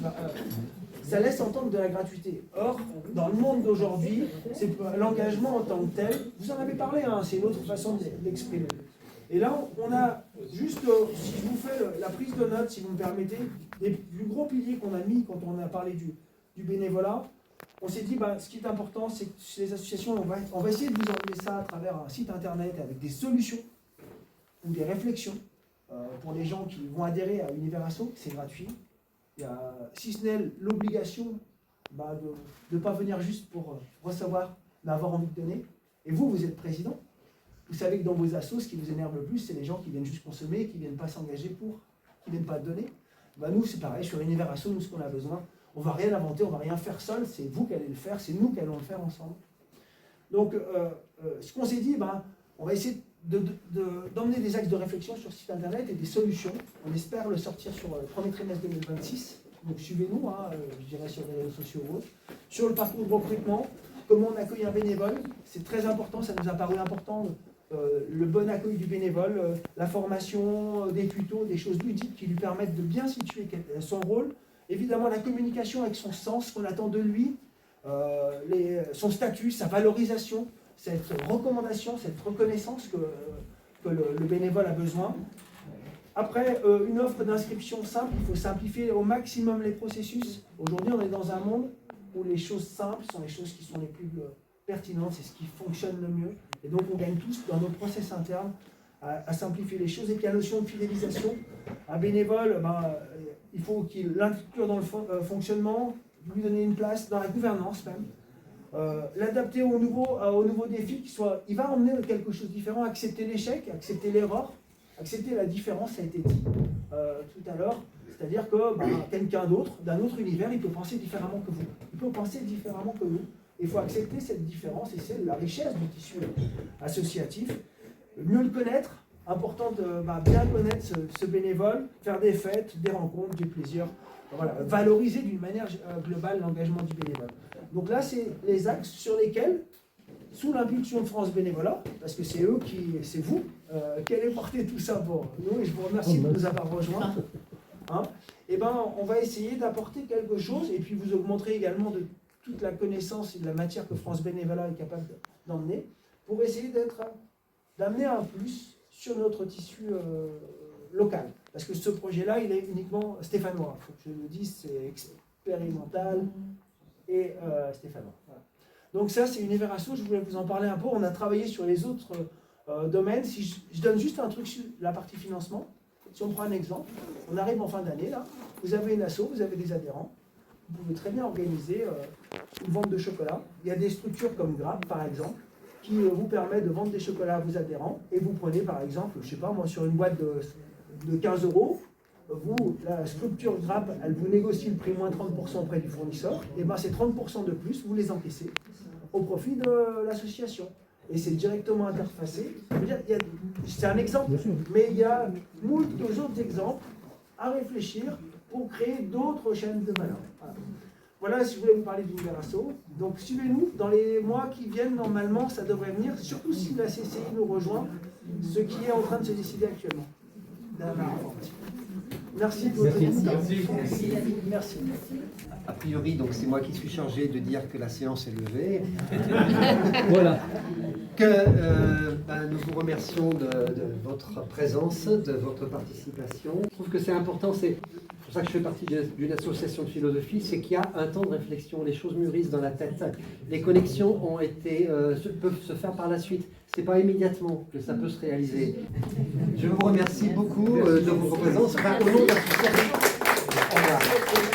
ça laisse entendre de la gratuité. Or, dans le monde d'aujourd'hui, l'engagement en tant que tel, vous en avez parlé, c'est une autre façon d'exprimer. Et là, on a juste, si je vous fais la prise de notes, si vous me permettez, les plus gros piliers qu'on a mis quand on a parlé du bénévolat, on s'est dit, ce qui est important, c'est que les associations, on va essayer de vous envoyer ça à travers un site internet avec des solutions ou des réflexions pour les gens qui vont adhérer à Univers Asso, c'est gratuit. Il y a, si ce n'est l'obligation de ne pas venir juste pour recevoir, mais avoir envie de donner. Et vous êtes président. Vous savez que dans vos assos, ce qui vous énerve le plus, c'est les gens qui viennent juste consommer, qui ne viennent pas s'engager qui ne viennent pas donner. Nous, c'est pareil, sur Univers Asso, nous, ce qu'on a besoin, on ne va rien inventer, on ne va rien faire seul, c'est vous qui allez le faire, c'est nous qui allons le faire ensemble. Donc, ce qu'on s'est dit, on va essayer d'emmener des axes de réflexion sur ce site internet et des solutions. On espère le sortir sur le premier trimestre 2026. Donc, suivez-nous, je dirais sur les réseaux sociaux ou autres. Sur le parcours de recrutement, comment on accueille un bénévole, c'est très important, ça nous a paru important. Le bon accueil du bénévole, la formation, des tutos, des choses ludiques qui lui permettent de bien situer son rôle. Évidemment, la communication avec son sens, ce qu'on attend de lui, son statut, sa valorisation, cette recommandation, cette reconnaissance que le bénévole a besoin. Après, une offre d'inscription simple, il faut simplifier au maximum les processus. Aujourd'hui, on est dans un monde où les choses simples sont les choses qui sont les plus pertinentes, c'est ce qui fonctionne le mieux. Et donc on gagne tous dans nos process internes à simplifier les choses. Et puis la notion de fidélisation, un bénévole, il faut qu'il l'inclure dans le fonctionnement, lui donner une place dans la gouvernance même, l'adapter au nouveau défi, il va emmener quelque chose de différent, accepter l'échec, accepter l'erreur, accepter la différence, ça a été dit tout à l'heure. C'est-à-dire que quelqu'un d'autre, d'un autre univers, il peut penser différemment que vous. Il peut penser différemment que nous. Il faut accepter cette différence et c'est la richesse du tissu associatif. Mieux le connaître, important de bien connaître ce bénévole, faire des fêtes, des rencontres, du plaisir. Voilà, valoriser d'une manière globale l'engagement du bénévole. Donc là, c'est les axes sur lesquels, sous l'impulsion de France Bénévolat, parce que c'est vous qui allez porter tout ça pour nous, et je vous remercie de nous avoir rejoints. On va essayer d'apporter quelque chose et puis vous augmenterez également de toute la connaissance et de la matière que France Bénévolat est capable d'emmener pour essayer d'amener un plus sur notre tissu local. Parce que ce projet-là, il est uniquement stéphanois. Il faut que je le dise, c'est expérimental et stéphanois. Voilà. Donc ça, c'est Univers Asso, je voulais vous en parler un peu. On a travaillé sur les autres domaines. Si je donne juste un truc sur la partie financement, si on prend un exemple, on arrive en fin d'année, là, vous avez une asso, vous avez des adhérents, vous pouvez très bien organiser une vente de chocolat. Il y a des structures comme Grappe, par exemple, qui vous permet de vendre des chocolats à vos adhérents. Et vous prenez par exemple, je sais pas moi, sur une boîte de 15 €, vous, la structure grappe, elle vous négocie le prix moins 30% auprès du fournisseur, et bien ces 30% de plus, vous les encaissez au profit de l'association. Et c'est directement interfacé. C'est un exemple, mais il y a moult autres exemples à réfléchir pour créer d'autres chaînes de valeur. Voilà, si je voulais vous parler d'Univers Asso. Donc suivez-nous, dans les mois qui viennent, normalement, ça devrait venir, surtout si la CCI nous rejoint, ce qui est en train de se décider actuellement. Merci pour votre Merci. A priori, donc c'est moi qui suis chargé de dire que la séance est levée. Voilà. Nous vous remercions de votre présence, de votre participation. Je trouve que c'est important, c'est pour ça que je fais partie d'une association de philosophie, c'est qu'il y a un temps de réflexion, les choses mûrissent dans la tête. Les connexions peuvent se faire par la suite. C'est pas immédiatement que ça peut se réaliser. Je vous remercie beaucoup de votre présence. Au nom de l'association. Au revoir.